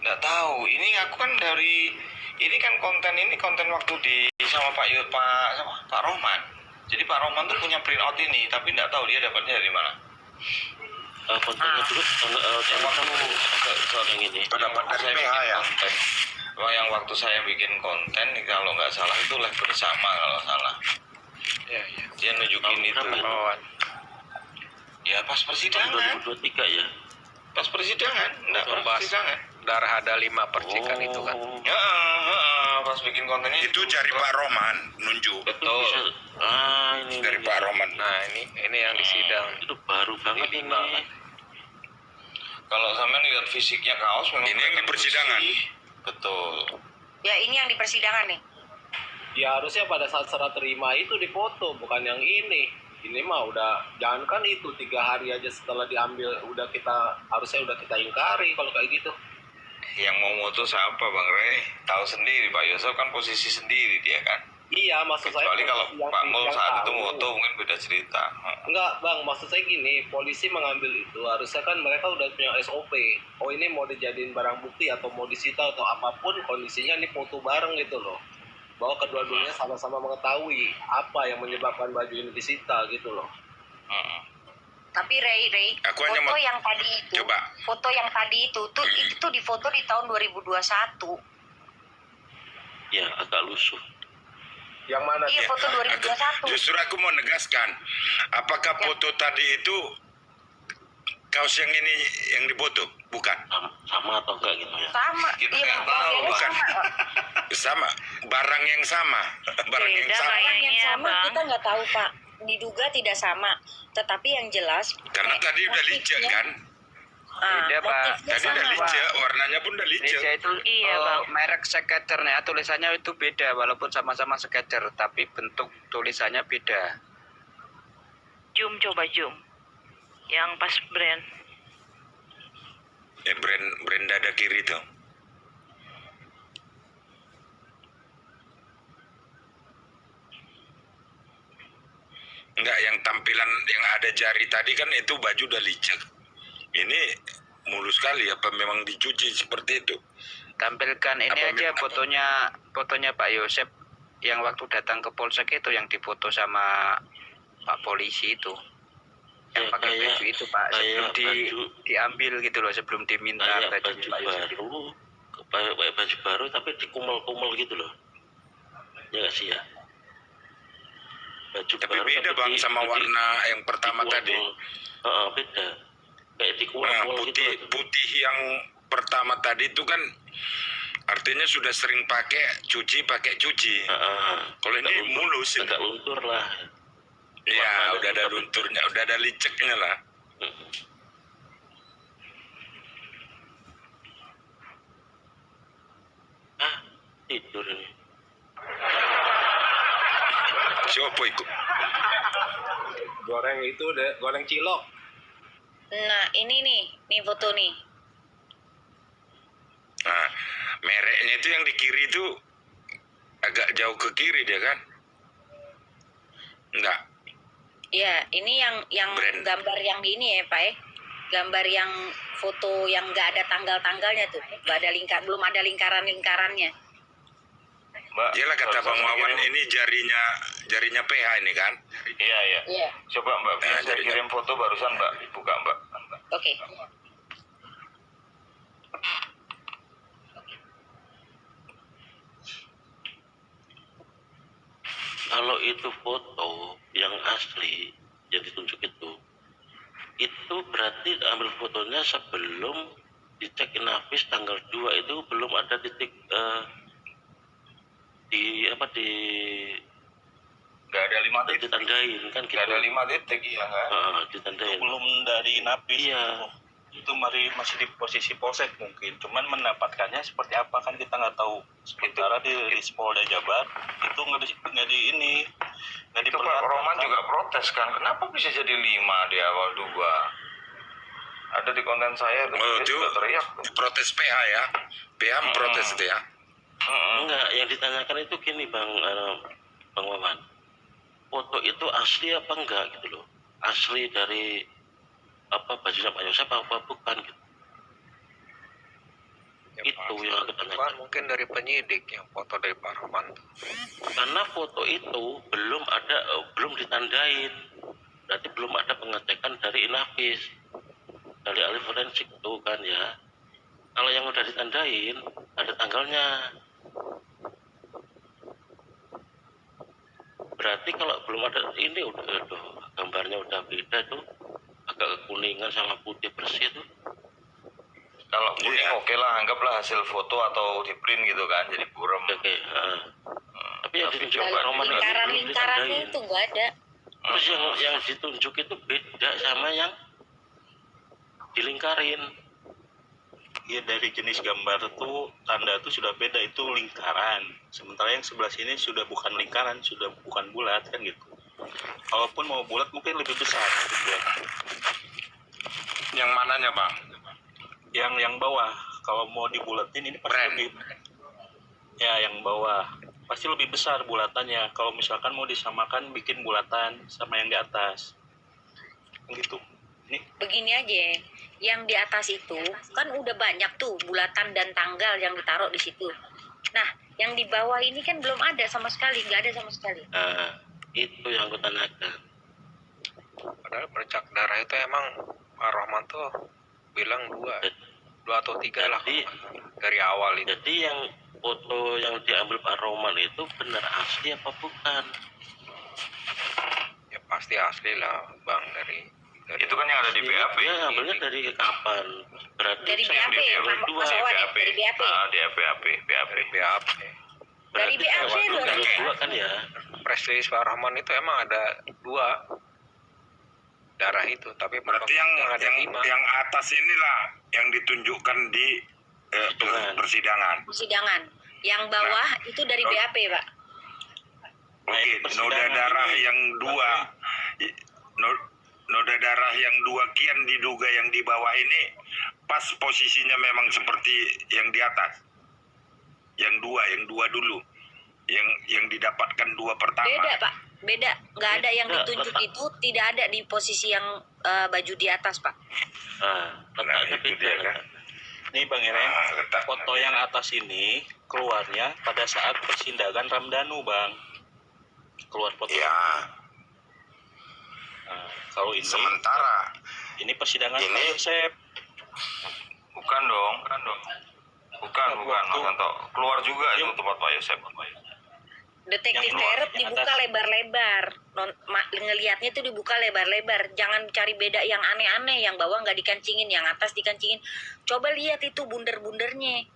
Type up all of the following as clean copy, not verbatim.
Nggak tahu. Ini aku kan dari ini kan konten waktu di sama Pak Rohman. Jadi Pak Rohman tuh punya print out ini, tapi nggak tahu dia dapatnya dari mana. Kontennya dulu Yang waktu yang ini. dapat dari PH ya. Yang waktu saya bikin konten, kalau nggak salah itu live bersama kalau salah. Iya. Dia nunjukin itu. Ya pas persidangan. 2023 ya. Pas persidangan, enggak pas persidangan. Darah ada 5 percikan itu kan. Ya, pas bikin kontennya itu dari Pak Roman nunjuk. Betul. Ini Dari Pak Roman. Nah ini yang di sidang. itu baru banget Ini ini. banget. Kalau sampean lihat fisiknya kaos memang Ini yang di persidangan. bersih. Betul. Ya ini yang di persidangan nih. Ya harusnya pada saat serah terima itu dipoto, bukan yang ini. Ini mah udah, jangankan itu 3 hari aja setelah diambil harusnya udah kita ingkari kalau kayak gitu. Yang mau moto siapa Bang Rey? Tahu sendiri Pak Yosef kan posisi sendiri dia kan. Iya, maksud saya Kecuali kalau polisi Pak Mul yang saat itu tahu. moto mungkin beda cerita. Enggak bang, maksud saya gini, polisi mengambil itu harusnya kan mereka udah punya SOP. Oh ini mau dijadiin barang bukti atau mau disita atau apapun kondisinya, ini foto bareng gitu loh. Bahwa kedua-duanya sama-sama mengetahui apa yang menyebabkan baju ini disita gitu loh. Tapi Ray, Aku hanya foto yang tadi itu, Coba. foto yang tadi itu tuh difoto di tahun 2021. Ya agak lusuh. Yang mana? Iya, foto 2021. Justru aku mau negaskan, apakah foto tadi itu kaos yang ini yang dipoto? Bukan. Sama atau enggak gitu ya? Sama. Kita Iya, nggak tahu, modelnya bukan. sama. Sama, barang yang sama. Barang yang Beda sama. Barang yang Kayaknya, sama Bang. kita nggak tahu Pak. Diduga tidak sama. Tetapi yang jelas. Karena tadi udah licin kan? Beda, Pak. Motifnya Tadi udah sama. licin, warnanya pun udah licin. Liga itu Iya, Bang. merek Skechers-nya tulisannya itu beda walaupun sama-sama Skechers tapi bentuk tulisannya beda. Coba zoom. Yang pas brand. Ya, brand dada kiri tuh. Enggak, yang tampilan yang ada jari tadi kan itu baju udah licin. Ini mulus sekali, apa memang dicuci seperti itu? Tampilkan ini Apa aja memang- fotonya Pak Yosef yang waktu datang ke Polsek itu yang difoto sama Pak polisi itu. Yang Ya, pakai kayak- baju itu Pak sebelum kayak baju- diambil gitu loh, sebelum diminta Kayak baju baju Pak Yosef. baru, baju baru tapi dikumel-kumel gitu loh. Ya nggak sih ya? Baju Tapi baru beda bang sama warna yang pertama tadi. Beda. Kayak Nah, dikumel-kumel gitu. putih yang pertama tadi itu kan artinya sudah sering cuci. Kalau ini Agak mulus ini. agak luntur lah. Ya, Warnanya udah ada juga lunturnya, udah ada liceknya lah. Mm-mm. Tidur ini. Siapa itu? Goreng itu deh, goreng cilok. Nah ini nih foto nih. Nah, mereknya itu yang di kiri itu agak jauh ke kiri dia kan? Enggak. Ya ini yang Brand. gambar yang di ini ya Pak ya. Gambar yang foto yang nggak ada tanggal-tanggalnya tuh, nggak ada belum ada lingkaran-lingkarannya. Mbak. Iyalah kata kalau Bang saya Wawan kirim- ini jarinya PH ini kan? Iya. Iya. Coba Mbak, Nah, saya jadi- kirim foto barusan Mbak, buka Mbak. Oke. Kalau itu foto yang asli yang ditunjuk itu berarti ambil fotonya sebelum dicek Inavis tanggal 2 itu belum ada titik di Nggak ada 5 titik. ditandain kan gitu. Nggak ada 5 titik, iya kan? Ditandain. Belum dari Inapis. Iya. Itu masih di posisi polsek mungkin, cuman mendapatkannya seperti apa kan kita nggak tahu. Sementara di Polda Jabar itu nggak di ini nggak Itu Pak diperlihatkan. Roman juga protes kan, kenapa bisa jadi 5 di awal 2? Ada di konten saya, tuh, Oh, dia itu juga teriak. protes PH ya? PH protes itu ya? Enggak, yang ditanyakan itu gini Bang Wawan. Foto itu asli apa enggak gitu loh. Asli dari bajunya Pak Yosef apa bukan gitu. Ya Itu yang aku Kan tanyakan. mungkin dari penyidik yang foto dari Pak Rahman. Karena foto itu belum ditandain. Berarti belum ada pengecekan dari Inavis, dari ahli forensik itu kan ya. Kalau yang udah ditandain ada tanggalnya. Berarti kalau belum ada ini udah aduh, gambarnya udah beda tuh, agak kekuningan sama putih bersih tuh. Kalau kuning oke lah, anggaplah hasil foto atau di print gitu kan, jadi buram. Oke, tapi yang ditunjuk coba Pak Roman ini belum Lingkaran-lingkarannya ditandain. itu nggak ada. Terus yang ditunjuk itu beda sama yang dilingkarin. Iya, dari jenis gambar tuh tanda tuh sudah beda, itu lingkaran. Sementara yang sebelah sini sudah bukan lingkaran, sudah bukan bulat kan gitu. Kalaupun mau bulat mungkin lebih besar gitu ya. Yang mananya bang? Yang bawah, kalau mau dibulatin ini pasti Brand. lebih, ya yang bawah pasti lebih besar bulatannya. Kalau misalkan mau disamakan bikin bulatan sama yang di atas gitu. Ini Begini aja, yang di atas itu kan udah banyak tuh bulatan dan tanggal yang ditaruh di situ. Nah, yang di bawah ini kan belum ada sama sekali, nggak ada sama sekali. Itu yang aku tanyakan. Padahal bercak darah itu emang Pak Rahman tuh bilang dua atau tiga lah Jadi- dari awal itu. Jadi yang foto yang diambil Pak Roman itu benar asli apa bukan? Ya pasti asli lah bang dari Itu kan yang ada di BAP. Dia ngambilnya dari kapan? Berarti Dari saya BAP, ambil Pak dua. Mas Owan ya? BAP. Dari BAP. Ah, di BAP. dari BAP. Dari Berarti BAP saya loh. ambil dua kan ya? Press release Pak Rahman itu emang ada dua darah itu, tapi Berarti ada lima. yang atas inilah yang ditunjukkan di persidangan. Persidangan. Yang bawah itu dari BAP, Pak. Oke, persidangan noda darah ini, yang dua, noda darah yang dua kian diduga yang di bawah ini pas posisinya memang seperti yang di atas. Yang dua dulu, yang didapatkan dua pertama. Beda, Pak. Beda. Nggak ada yang Beda, ditunjuk Pak. itu, tidak ada di posisi yang baju di atas, Pak. Letaknya itu beda. dia kan. nih Bang Irem, Letak foto yang atas ini keluarnya pada saat persidangan Ramdhanu Bang. Keluar foto. Ya, Nah, kalau sementara ini persidangan ini- Pak Yosep. Bukan dong. Bukan, Mas Santo. Keluar juga itu Yuk. tempat Pak Yosep. Detektif Yang keluar, Terep yang dibuka atas. lebar-lebar. Ngelihatnya tuh dibuka lebar-lebar. Jangan cari beda yang aneh-aneh. Yang bawah nggak dikancingin, yang atas dikancingin. Coba lihat itu bunder-bundernya.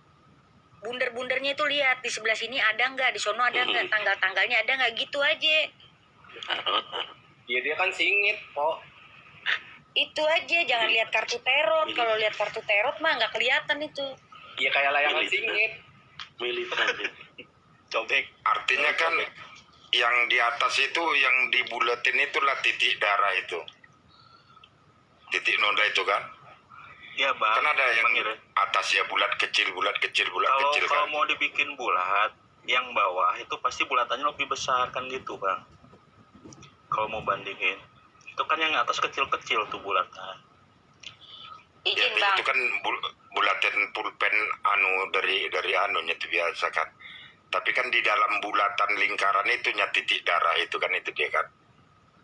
Bunder-bundernya itu lihat di sebelah sini ada nggak, di sono ada nggak, tanggal-tanggalnya ada nggak, gitu aja. Taruh. Ya dia kan singit kok. Itu aja, jangan lihat kartu terot. Kalau lihat kartu terot mah nggak kelihatan itu. Ya kayak layangan singit. Militan. Cobek. artinya kan yang di atas itu yang dibulatin itulah titik darah itu. Titik noda itu kan. Ya Bang. Kan ada yang Bang Irem. atas ya bulat kecil Kalau kan. mau dibikin bulat, yang bawah itu pasti bulatannya lebih besar kan gitu Bang. Kalau mau bandingin, itu kan yang atas kecil-kecil tuh bulatan. Ya, Izin bang, itu kan bulatan pulpen dari anunya itu biasa kan. Tapi kan di dalam bulatan lingkaran itu titik darah itu kan itu dia kan.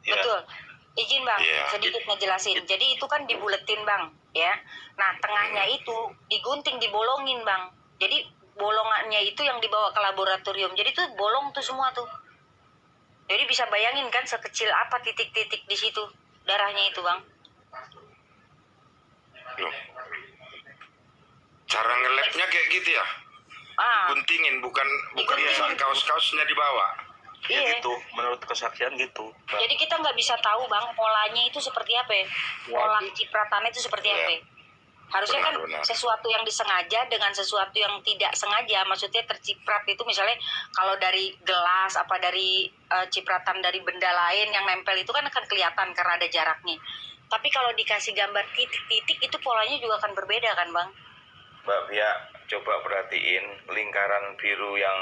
Ya. betul. Izin bang, Iya. sedikit ngejelasin. Jadi itu kan dibuletin bang, ya. Nah tengahnya itu digunting, dibolongin bang. Jadi bolongannya itu yang dibawa ke laboratorium. Jadi tuh bolong tuh semua tuh. Jadi bisa bayangin kan sekecil apa titik-titik di situ darahnya itu bang. Loh. Cara ngelapnya kayak gitu ya? Guntingin bukan Diguntingin. kaos-kaosnya dibawa. Ya Iya. gitu, menurut kesaksian gitu. Bang. Jadi kita nggak bisa tahu bang polanya itu seperti apa ya. Pola cipratannya itu seperti Iya. apa ya. Harusnya kan Benar. sesuatu yang disengaja dengan sesuatu yang tidak sengaja. Maksudnya terciprat itu misalnya kalau dari gelas apa dari cipratan dari benda lain yang nempel itu kan akan kelihatan karena ada jaraknya. Tapi kalau dikasih gambar titik-titik itu polanya juga akan berbeda kan bang? Mbak Pia, coba perhatiin lingkaran biru yang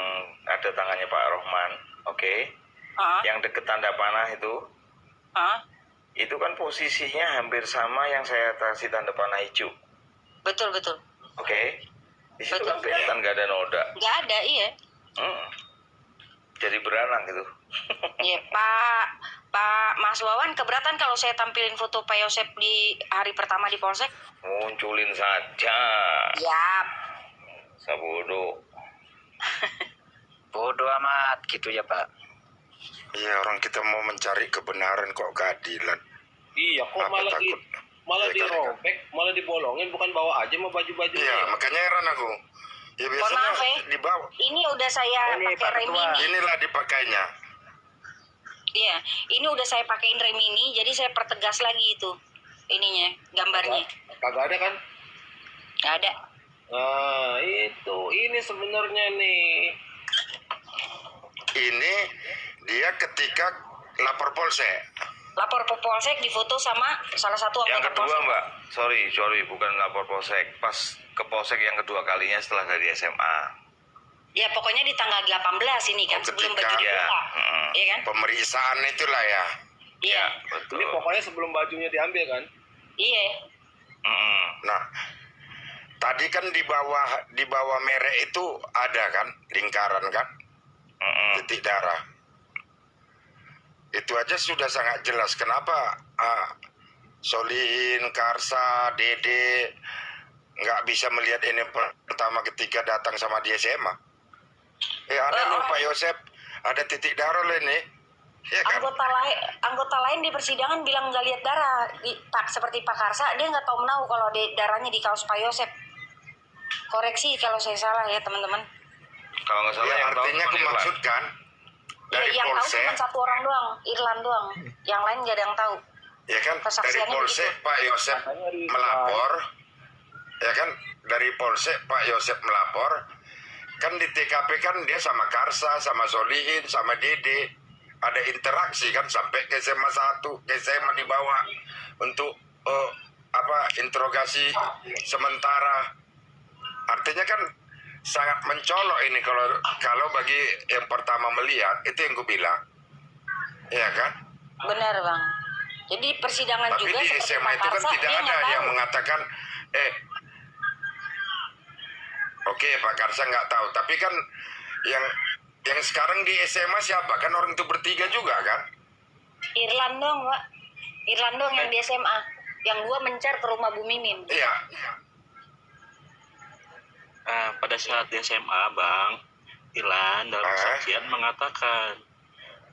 ada tangannya Pak Rohman, oke? Yang deket tanda panah itu kan posisinya hampir sama yang saya kasih tanda panah hijau, Betul betul. oke? Di situ kan kelihatan nggak ada noda. Nggak ada, iya. Jadi beranak gitu. Ya, Pak Mas Wawan keberatan kalau saya tampilin foto Pak Yosep di hari pertama di Polsek? Munculin saja. Yap. Sabodo. Bodoh amat gitu ya Pak. Iya, orang kita mau mencari kebenaran kok keadilan. Iya, kok Apa malah takut? malah Ya, kan, dirobek, malah dibolongin, bukan bawa aja sama baju-baju. Iya, makanya heran aku. Ya Mohon biasanya maaf ya. dibawa. Ini udah saya Ini, pakai Pak Ketua. Remini. Inilah dipakainya. Iya, ini udah saya pakein Remini, jadi saya pertegas lagi itu ininya, gambarnya. Kagak ada kan? Nggak ada. Nah, ini sebenarnya nih. Ini dia ketika lapor polsek. Lapor ke Polsek difoto sama salah satu Yang anggota kedua Polsek. mbak, sorry bukan lapor polsek. Pas ke polsek yang kedua kalinya setelah dari SMA. Ya pokoknya di tanggal 18 ini kan, Oh, sebelum ketika- baju Iya. dibuka. Iya kan? Pemeriksaan itulah ya. Iya. Betul. Ini pokoknya sebelum bajunya diambil kan? Iya. Nah, tadi kan di bawah merek itu ada kan lingkaran kan, titik darah. Itu aja sudah sangat jelas. Kenapa Solihin, Karsa, Dede nggak bisa melihat ini pertama ketika datang sama di SMA? Ada loh Pak Yosep, ada titik darah loh ini. Ya kan? Anggota lain di persidangan bilang nggak lihat darah, seperti Pak Karsa, dia nggak tahu menahu kalau darahnya di kaos Pak Yosep. Koreksi kalau saya salah ya teman-teman. Kalau nggak salah Ya, yang tahu artinya cuma aku Irlan. maksudkan dari Ya, yang tahu polsek. cuma satu orang doang, Irlan doang. Yang lain nggak ada yang tahu. Ya kan, dari Kesaksiannya polsek begitu. Pak Yosep melapor, ya kan, dari polsek Pak Yosep melapor, kan di TKP kan dia sama Karsa, sama Solihin, sama Dede, ada interaksi kan sampai ke SMA 1, ke SMA di bawah untuk interogasi sementara. Artinya kan sangat mencolok ini kalau bagi yang pertama melihat itu yang gue bilang, ya kan? Benar bang. Jadi persidangan Tapi juga di seperti SMA Pak itu kan Karsa, tidak dia ada nggak yang tahu. mengatakan, oke, Pak Karsa nggak tahu. Tapi kan yang sekarang di SMA siapa? Kan orang itu bertiga juga kan? Irlan dong pak. Irlan dong yang di SMA. Yang dua mencar ke rumah Bu Mimin. Iya. Pada saat di SMA, Bang, Ilan dalam kesaksian mengatakan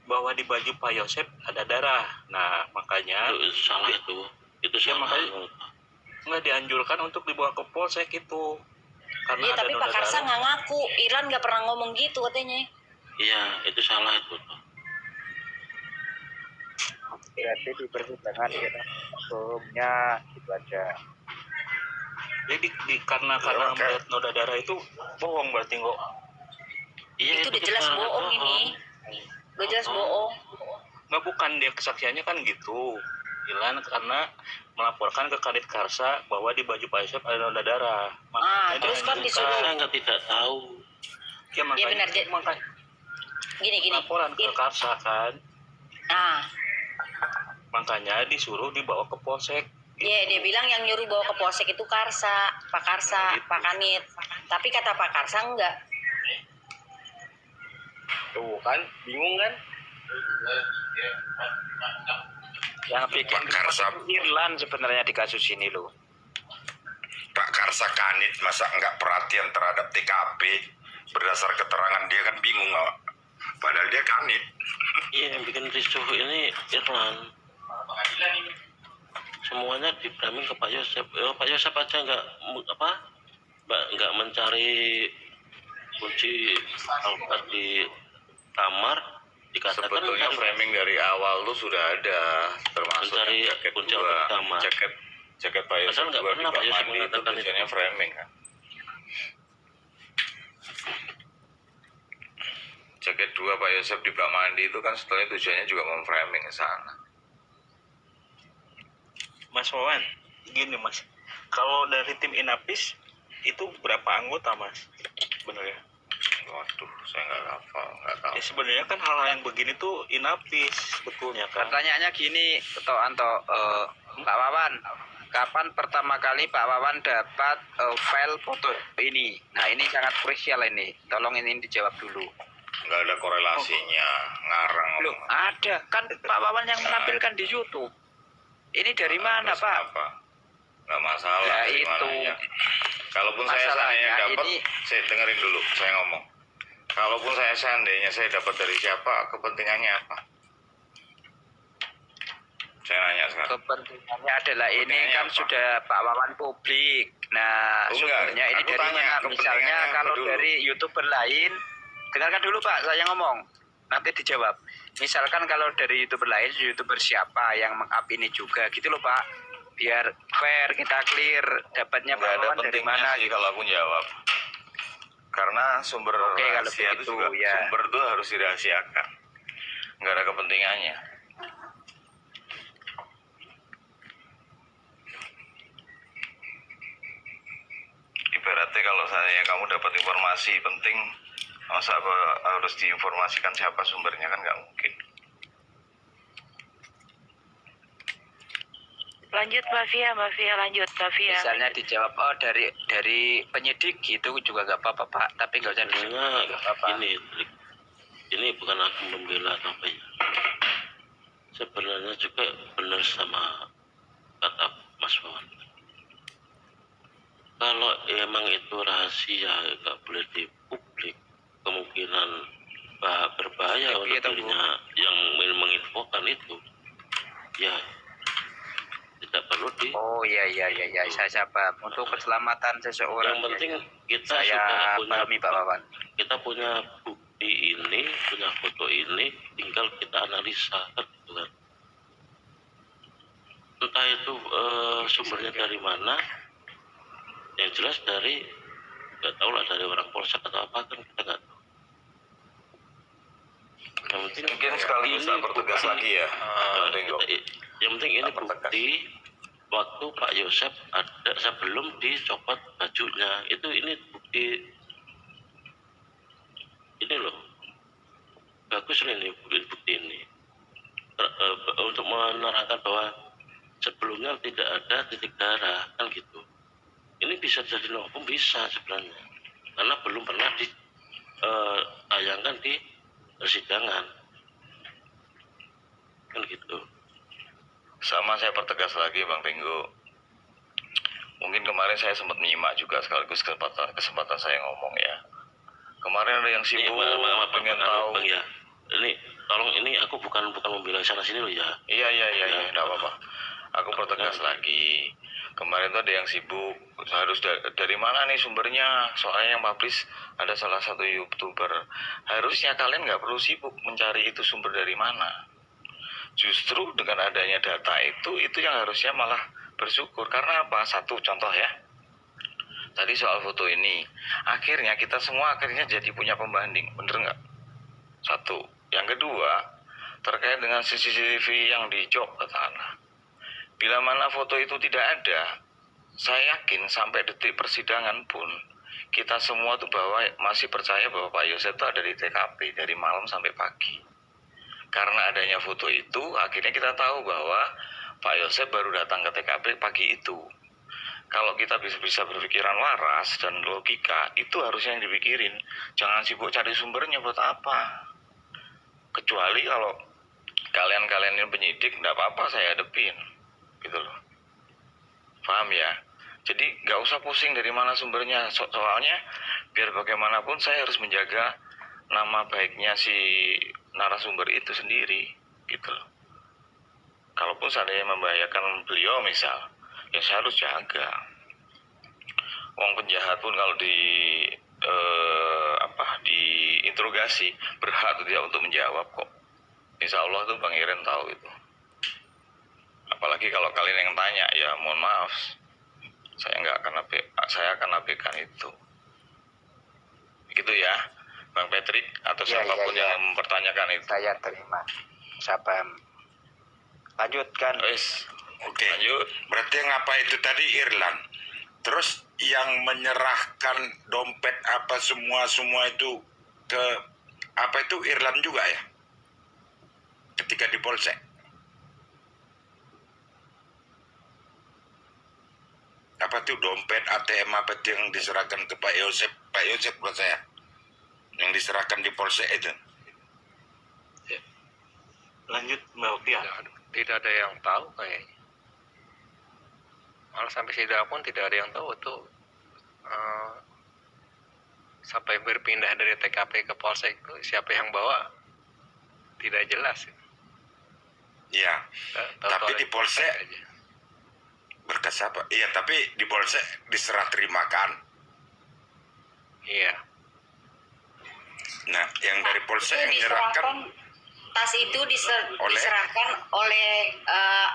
bahwa di baju Pak Yosep ada darah. Nah, makanya Itu salah itu. Itu Ya, salah. makanya nggak dianjurkan untuk dibawa ke polsek itu. Karena Iya ada tapi noda Pak Karsa darah. nggak ngaku. Irlan nggak pernah ngomong gitu katanya. Iya, itu salah itu. Berarti di persidangan kita hukumnya itu aja. Jadi karena Oke. melihat noda darah itu bohong berarti kok. Iya, Itu udah jelas salah, bohong ini. Udah jelas bohong. Nggak, bukan dia kesaksiannya kan gitu. Ilan karena melaporkan ke Kadit Karsa bahwa di baju Pak Yosep ada noda darah. Terus kan dianjurkan. disuruh. Saya nggak tidak tahu. Ya, makanya, Iya benar, Jet. makanya Gini. laporan ke Karsa kan. Nah, Makanya disuruh dibawa ke polsek. iya dia bilang yang nyuruh bawa ke polsek itu Karsa, Pak Karsa, Pak Kanit. Tapi kata Pak Karsa enggak. Tuh kan, bingung kan? Yang bikin Pak Karsa. Irlan sebenarnya di kasus ini loh. Pak Karsa Kanit masa nggak perhatian terhadap TKP berdasar keterangan dia kan bingung nggak? Padahal dia Kanit. Iya, yang bikin risih ini Irlan. Semuanya diberamin ke Pak Yosep. Pak Yosep aja nggak mencari kunci Alphard di kamar, dikatakan Sebetulnya framing dari awal tuh sudah ada, termasuk Mencari yang jaket kunci dua, utama. jaket Pak Yosep Padahal nggak juga di pernah bak Pak Yosep mandi itu mengatakan tujuannya itu. framing kan. Jaket dua Pak Yosep di bak mandi itu kan sebetulnya tujuannya juga memframing ke sana. Mas Wawan, gini Mas. Kalau dari tim Inapis itu berapa anggota Mas? Sebenarnya. Waduh, saya nggak hafal, nggak tahu. Ya sebenarnya kan hal-hal yang begini tuh Inapis betulnya kan. Pertanyaannya gini, Pak Wawan, kapan pertama kali Pak Wawan dapat file foto ini? Nah, ini sangat krusial ini. Tolong ini dijawab dulu. Nggak ada korelasinya, ngarang. Loh, ada. Kan Pak Wawan yang menampilkan di YouTube. Ini dari mana, Terus Pak? Apa? Nggak masalah. Ya, dari itu. mananya. Kalaupun saya Masalahnya seandainya dapat, ini- saya dengerin dulu, saya ngomong. Kalaupun saya seandainya saya dapat dari siapa, kepentingannya apa? Saya nanya sekarang. Kepentingannya adalah ini Kepentingannya kan apa? sudah Pak Wawan publik. Nah, Oh, enggak. sumbernya ini Aku dari tanya, mana? Misalnya kepentingannya kalau apa dulu? dari YouTuber lain, dengarkan dulu Pak, saya ngomong. Nanti dijawab. Misalkan kalau dari YouTuber lain, YouTuber siapa yang meng-up ini juga, gitu loh Pak. Biar fair, kita clear, dapatnya Pak Nggak ada Wawan dari pentingnya mana. sih kalau aku jawab. Karena sumber Oke, kalau rahasia itu begitu, juga, ya. sumber itu harus dirahasiakan. Nggak ada kepentingannya. Ibaratnya kalau saya kamu dapat informasi penting, masa harus diinformasikan siapa sumbernya, kan nggak mungkin. Lanjut Mbak Via lanjut Mbak Via. Misalnya dijawab, oh dari penyidik gitu juga nggak apa-apa Pak. Tapi nggak usah disebut. Sebenarnya Nggak apa-apa. ini bukan aku membela atau apa ya. Sebenarnya juga benar sama kata Mas Wawan. Kalau emang itu rahasia nggak boleh di publik, kemungkinan berbahaya Tapi untuk itu, Bu. dirinya yang menginfokan itu, ya tidak perlu di. Oh iya, saya paham. Untuk keselamatan seseorang. Yang penting kita saya sudah punya pahami Pak Wawan. kita punya bukti ini, punya foto ini, tinggal kita analisa kan gitu kan. Entah itu sumbernya dari mana, yang jelas dari nggak tahu lah dari orang Polsek atau apa kan kita nggak tahu. Yang penting Mungkin sekaligus ini tak pertegas bukti. lagi ya. Ringo. Yang penting ini Tak pertegas. bukti waktu Pak Yosep ada sebelum dicopot bajunya, itu ini bukti ini loh, bagus nih bukti ini untuk menerangkan bahwa sebelumnya tidak ada titik darah kan gitu. Ini bisa jadi novum, bisa sebenarnya karena belum pernah ditayangkan di persidangan kan gitu. Sama saya pertegas lagi Bang Ringo. Mungkin kemarin saya sempat menyimak juga sekaligus kesempatan saya ngomong ya. Kemarin ada yang sibuk pengen tahu. Bang ya. Ini tolong, ini aku bukan membela sana sini loh ya. Iya, enggak apa-apa. Aku pertegas lagi. Kemarin tuh ada yang sibuk, harus dari mana nih sumbernya? Soalnya yang publish ada salah satu YouTuber. Harusnya kalian nggak perlu sibuk mencari itu sumber dari mana. Justru dengan adanya data itu yang harusnya malah bersyukur. Karena apa? Satu contoh ya. Tadi soal foto ini, akhirnya kita semua jadi punya pembanding, bener nggak? Satu. Yang kedua, terkait dengan CCTV yang di job katakanlah. Bila mana foto itu tidak ada, saya yakin sampai detik persidangan pun kita semua tuh masih percaya bahwa Pak Yosep itu ada di TKP dari malam sampai pagi. Karena adanya foto itu, akhirnya kita tahu bahwa Pak Yosep baru datang ke TKP pagi itu. Kalau kita bisa berpikiran waras dan logika, itu harusnya yang dipikirin. Jangan sibuk cari sumbernya buat apa. Kecuali kalau kalian ini penyidik, nggak apa-apa saya hadepin. Gitu loh. Paham ya? Jadi nggak usah pusing dari mana sumbernya. Soalnya biar bagaimanapun saya harus menjaga nama baiknya si narasumber itu sendiri. Gitu loh. Kalaupun seandainya membahayakan beliau misal, ya saya harus jaga. Wong penjahat pun kalau diinterogasi berhak dia untuk menjawab kok. Insya Allah tuh Bang Iren tahu itu. Apalagi kalau kalian yang tanya, ya mohon maaf, saya akan abaikan itu. Gitu ya, Bang Patrick atau siapapun yang mempertanyakan itu. Saya terima. Saya paham. Lanjutkan. Oke. Lanjut. Berarti yang apa itu tadi Irlan. Terus yang menyerahkan dompet apa semua itu ke apa itu Irlan juga ya? Ketika di Polsek. apa tuh dompet ATM apa tuh yang diserahkan ke Pak Yosep buat saya, yang diserahkan di Polsek itu. Lanjut Mbak Opia. Tidak ada yang tahu kayaknya. Malah sampai sidang pun tidak ada yang tahu tuh sampai berpindah dari TKP ke Polsek itu siapa yang bawa tidak jelas. Iya. Tapi di Polsek aja. berkas apa? Iya, tapi di Polsek diserah terimakan. Iya. Nah, yang dari Polsek yang diserahkan, menyerahkan tas itu diserahkan oleh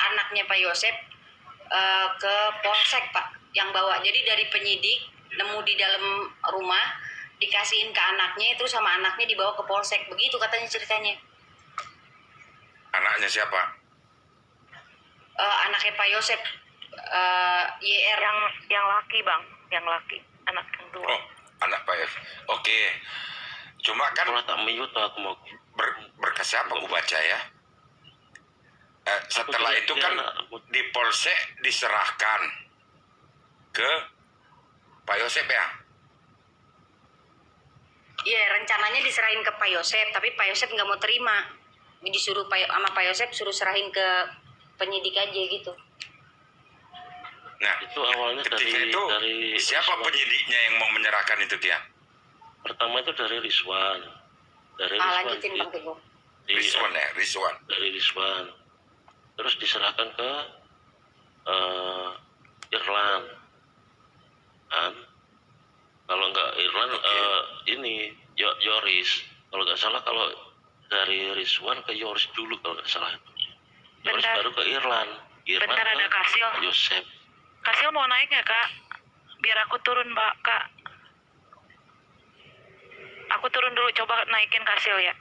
anaknya Pak Yosep ke Polsek Pak yang bawa. Jadi dari penyidik nemu di dalam rumah dikasihin ke anaknya, itu sama anaknya dibawa ke Polsek, begitu katanya ceritanya. anaknya siapa? Anaknya Pak Yosep, YR Yang laki bang, yang laki, anak yang tua. Oh, anak Pak Yosep. Oke. Cuma kan Kalau tak mute aku mau. berkas siapa aku baca ya? Setelah itu kan di Polsek diserahkan ke Pak Yosep ya? Iya, rencananya diserahin ke Pak Yosep, tapi Pak Yosep nggak mau terima. Disuruh sama Pak Yosep suruh serahin ke penyidik aja gitu. Nah, Itu awalnya ketika dari itu siapa Rizwan. penyidiknya yang mau menyerahkan itu Kia? Pertama itu dari Rizwan. Dari Lanjutin Bang Rizwan. Teguh. Rizwan ya, Rizwan. Dari Rizwan. Terus diserahkan ke Irlan. Kan? Kalau nggak Irlan, ini Yoris. Kalau nggak salah, kalau dari Rizwan ke Yoris dulu kalau nggak salah. Yoris Bentar. baru ke Irlan. Irlan Bentar, ada ke Kasil. Yosep. Kasil mau naik nggak kak? Biar aku turun mbak kak. Aku turun dulu, coba naikin Kasil ya.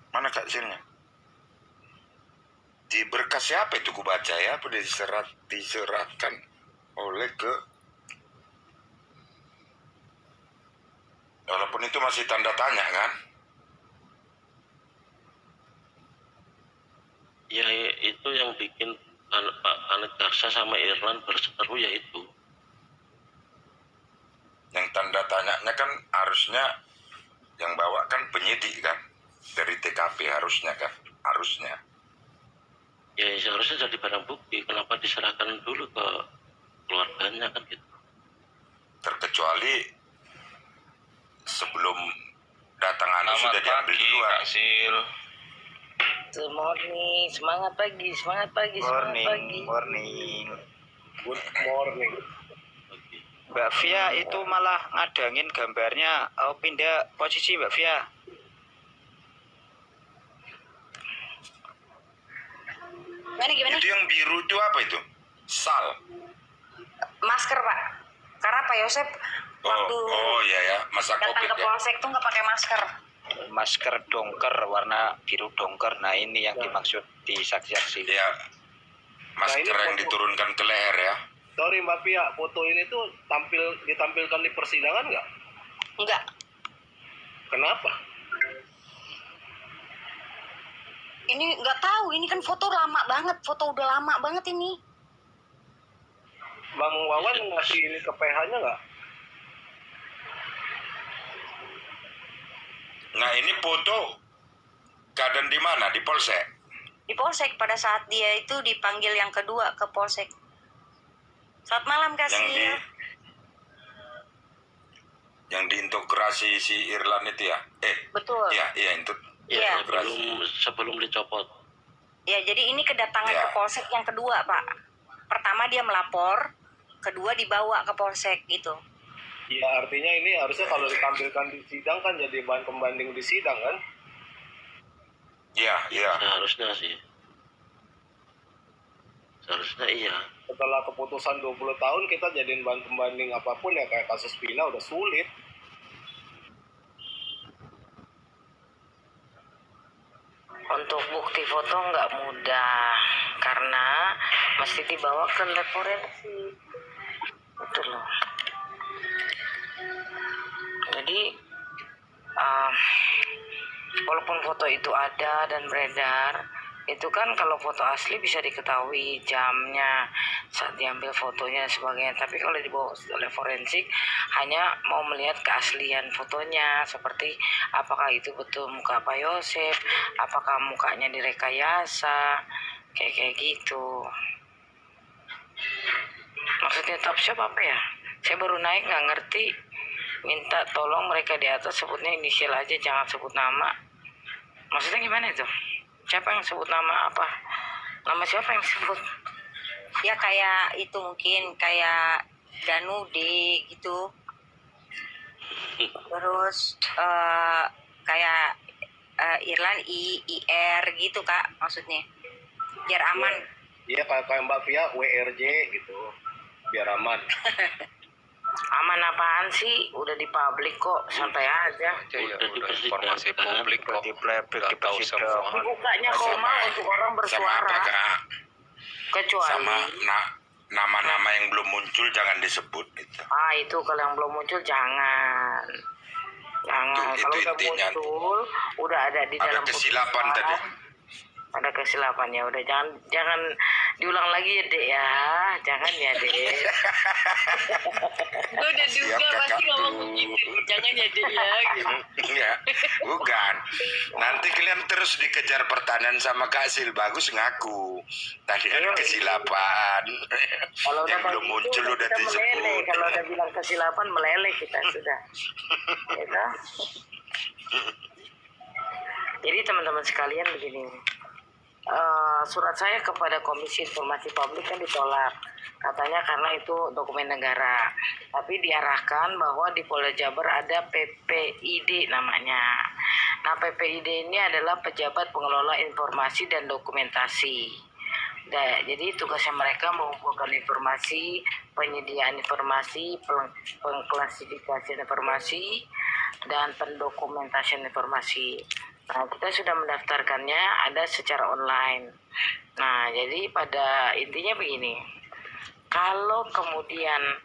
Mana Kak Silnya? Di berkas siapa itu ku baca ya? Apa diserahkan oleh ke, walaupun itu masih tanda tanya kan? Ya itu yang bikin Pak Anet Karsa sama Irlan berseteru ya itu. Yang tanda tanyanya kan harusnya yang bawa kan penyidik kan? Dari TKP harusnya kan? Harusnya. Ya seharusnya jadi barang bukti. Kenapa diserahkan dulu ke keluarganya kan gitu. Terkecuali sebelum datang Anies Selamat sudah diambil pagi, duluan. Kak Sil. Good morning, semangat pagi, semangat pagi, semangat pagi. Morning. Good morning. Mbak Via itu malah ngadangin gambarnya, pindah posisi Mbak Via. Gimana? Itu yang biru itu apa itu? Sal. Masker Pak, karena Pak Yosep waktu Oh iya ya, masa datang COVID ke ya. Polsek tuh nggak pakai masker. Masker dongker warna biru dongker. Nah ini yang dimaksud di saksi-saksi. Ya, masker Nah, ini yang foto. diturunkan ke leher ya. Sorry Mbak Pia, foto ini tuh ditampilkan di persidangan nggak? Enggak. Kenapa? Ini nggak tahu, ini kan foto lama banget, foto udah lama banget ini. Bang Wawan ngasih ini ke PH-nya nggak? Nah ini foto keadaan di mana? Di Polsek? Di Polsek pada saat dia itu dipanggil yang kedua ke Polsek. Selamat malam Kasil. Yang diintegrasi si Irlan itu ya? Betul. Iya itu. Iya. Sebelum dicopot. Ya, jadi ini kedatangan Ya. ke Polsek yang kedua, Pak. Pertama dia melapor, kedua dibawa ke Polsek gitu. Ya artinya ini harusnya kalau ditampilkan di sidang kan jadi bahan pembanding di sidang kan? Iya. Seharusnya sih. Seharusnya iya. Setelah keputusan 20 tahun kita jadiin bahan pembanding apapun ya kayak kasus Pina udah sulit. Untuk bukti foto nggak mudah karena mesti dibawa ke lab forensik. Itu loh. Jadi walaupun foto itu ada dan beredar, itu kan kalau foto asli bisa diketahui jamnya saat diambil fotonya dan sebagainya. Tapi kalau dibawa oleh forensik hanya mau melihat keaslian fotonya, seperti apakah itu betul muka Pak Yosef, apakah mukanya direkayasa, kayak gitu. Maksudnya top shop apa ya? Saya baru naik nggak ngerti. Minta tolong mereka di atas sebutnya inisial aja, jangan sebut nama. Maksudnya gimana itu? Siapa yang sebut nama apa? Nama siapa yang sebut? Ya kayak itu mungkin kayak Danude gitu. Terus kayak Irlan IR gitu Kak maksudnya. Biar aman. Iya kayak Mbak Via WRJ gitu. Biar aman. Aman apaan sih? Udah di publik kok, santai aja. Ya, Udah udah informasi publik kok. Di plebek Udah di tahu persidangan. semua. Dibukanya koma untuk orang Sama bersuara. apa kak? Kecuali Sama nama-nama yang belum muncul jangan disebut itu. itu kalau yang belum muncul jangan. Jangan. Itu Kalau udah intinya. muncul, udah ada di Ada dalam kesilapan putusan. tadi. Ada kesilapan ya, udah jangan diulang lagi ya Dek ya, jangan ya Dek. Gue udah Siap, duga Kakak. pasti ngomong begitu. Jangan ya Dek ya. Gitu. Enggak, bukan. Nanti kalian terus dikejar pertanyaan sama Kak Sil, bagus ngaku. Tadi ada kesilapan. Kalau udah Yang belum kayak muncul gitu, udah kita meleleh. disebut. Kalau udah bilang kesilapan meleleh kita sudah. Gitu. Jadi teman-teman sekalian begini. Surat saya kepada Komisi Informasi Publik kan ditolak, katanya karena itu dokumen negara. Tapi diarahkan bahwa di Polda Jabar ada PPID namanya. Nah, PPID ini adalah Pejabat Pengelola Informasi dan Dokumentasi. Jadi tugasnya mereka mengumpulkan informasi, penyediaan informasi, pengklasifikasian informasi, dan pendokumentasian informasi. Nah, kita sudah mendaftarkannya ada secara online. Nah, jadi pada intinya begini, kalau kemudian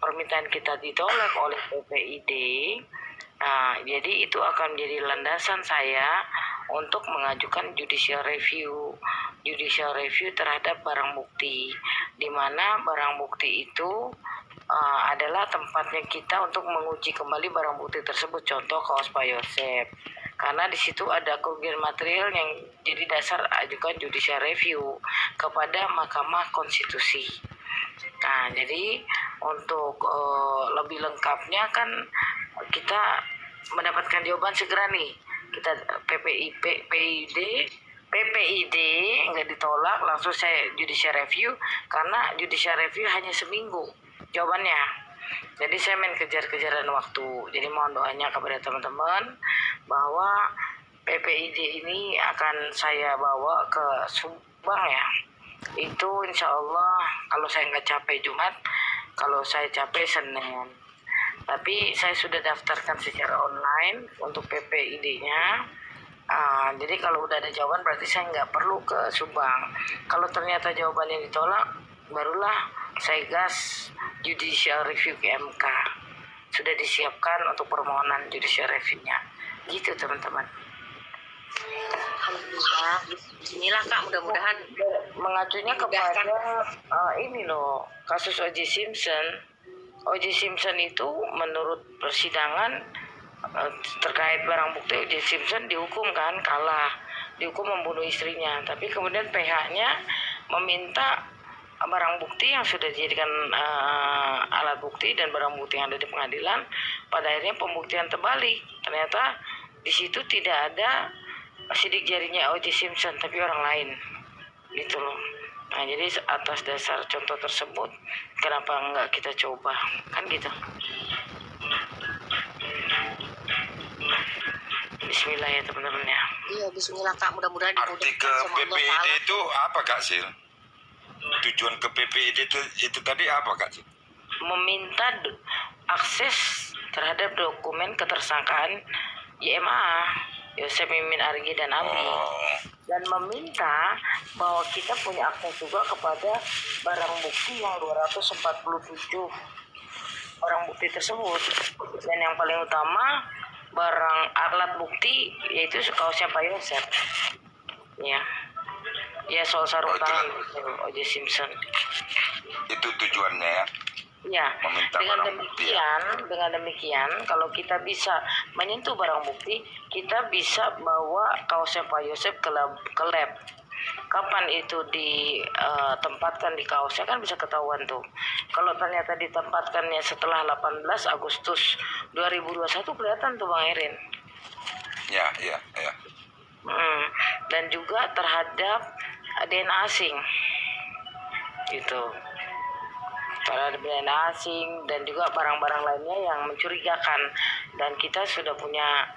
permintaan kita ditolak oleh PPID, jadi itu akan menjadi landasan saya untuk mengajukan judicial review terhadap barang bukti, di mana barang bukti itu adalah tempatnya kita untuk menguji kembali barang bukti tersebut. Contoh kaos Pak Yosef, karena di situ ada kerugian material yang jadi dasar ajukan judicial review kepada Mahkamah Konstitusi. Nah, jadi untuk lebih lengkapnya kan kita mendapatkan jawaban segera nih. Kita PPID nggak ditolak, langsung saya judicial review karena judicial review hanya seminggu jawabannya. Jadi saya main kejar-kejaran waktu. Jadi mohon doanya kepada teman-teman bahwa PPID ini akan saya bawa ke Subang ya. Itu insya Allah kalau saya nggak capek Jumat, kalau saya capek Senin. Tapi saya sudah daftarkan secara online untuk PPID-nya. Jadi kalau udah ada jawaban berarti saya nggak perlu ke Subang. Kalau ternyata jawabannya ditolak, barulah saya gas judicial review ke MK. Sudah disiapkan untuk permohonan judicial review-nya. Gitu teman-teman. Alhamdulillah. Inilah Kak, mudah-mudahan Mengacunya kepada ini loh, kasus O.J. Simpson. O.J. Simpson itu menurut persidangan terkait barang bukti, O.J. Simpson dihukum kan, kalah, dihukum membunuh istrinya. Tapi kemudian PH-nya meminta barang bukti yang sudah dijadikan alat bukti dan barang bukti yang ada di pengadilan. Pada akhirnya pembuktian terbalik, ternyata di situ tidak ada sidik jarinya O.J. Simpson tapi orang lain, gitu loh. Nah, jadi atas dasar contoh tersebut, kenapa enggak kita coba, kan gitu. Bismillah ya teman-teman ya. iya bismillah Kak, mudah-mudahan Arti ke dimudahkan sama Allah PPID Ta'ala. itu apa Kak Sil? Tujuan ke PPID itu tadi apa Kak Sil? Meminta akses terhadap dokumen ketersangkaan YMA, Yosef Mimin Argi dan Abi, dan meminta bahwa kita punya akses juga kepada barang bukti yang 247 barang bukti tersebut. Dan yang paling utama barang alat bukti yaitu kaosnya Pak Yosep. Ya soal sarung tangan O.J. Simpson. Itu tujuannya ya. Ya, Meminta barang bukti ya. dengan demikian, kalau kita bisa menyentuh barang bukti, kita bisa bawa kaosnya Pak Yosep ke lab. Kapan itu ditempatkan di kaosnya kan bisa ketahuan tuh. Kalau ternyata ditempatkannya setelah 18 Agustus 2021 kelihatan tuh Bang Erin. Ya. Dan juga terhadap DNA asing. Gitu. Para DNA asing dan juga barang-barang lainnya yang mencurigakan, dan kita sudah punya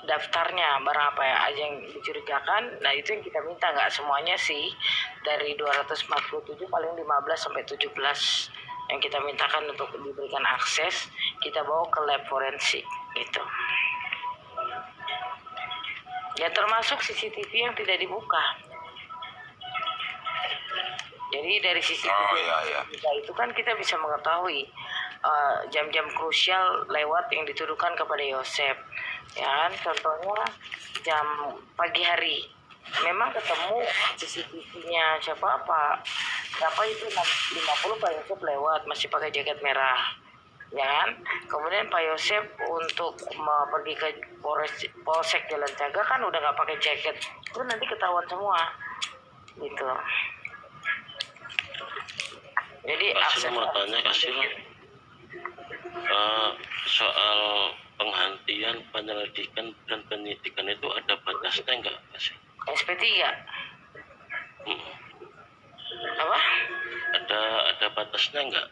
daftarnya barang apa ya aja yang dicurigakan. Nah itu yang kita minta, nggak semuanya sih, dari 247 paling 15 sampai 17 yang kita mintakan untuk diberikan akses, kita bawa ke lab forensik gitu ya, termasuk CCTV yang tidak dibuka. Jadi dari CCTV itu kan kita bisa mengetahui jam-jam krusial lewat yang dituduhkan kepada Yosep. Ya kan, contohnya jam pagi hari. Memang ketemu CCTV-nya siapa itu 50 Pak Yosep lewat masih pakai jaket merah. Ya kan? Kemudian Pak Yosep untuk pergi ke Polsek Jalan Caga kan udah nggak pakai jaket. Itu nanti ketahuan semua. Gitu. Jadi Kasih mau tanya Kasih soal penghentian penyelidikan dan penyidikan itu ada batasnya enggak Kasih? SP3 apa? Ada batasnya enggak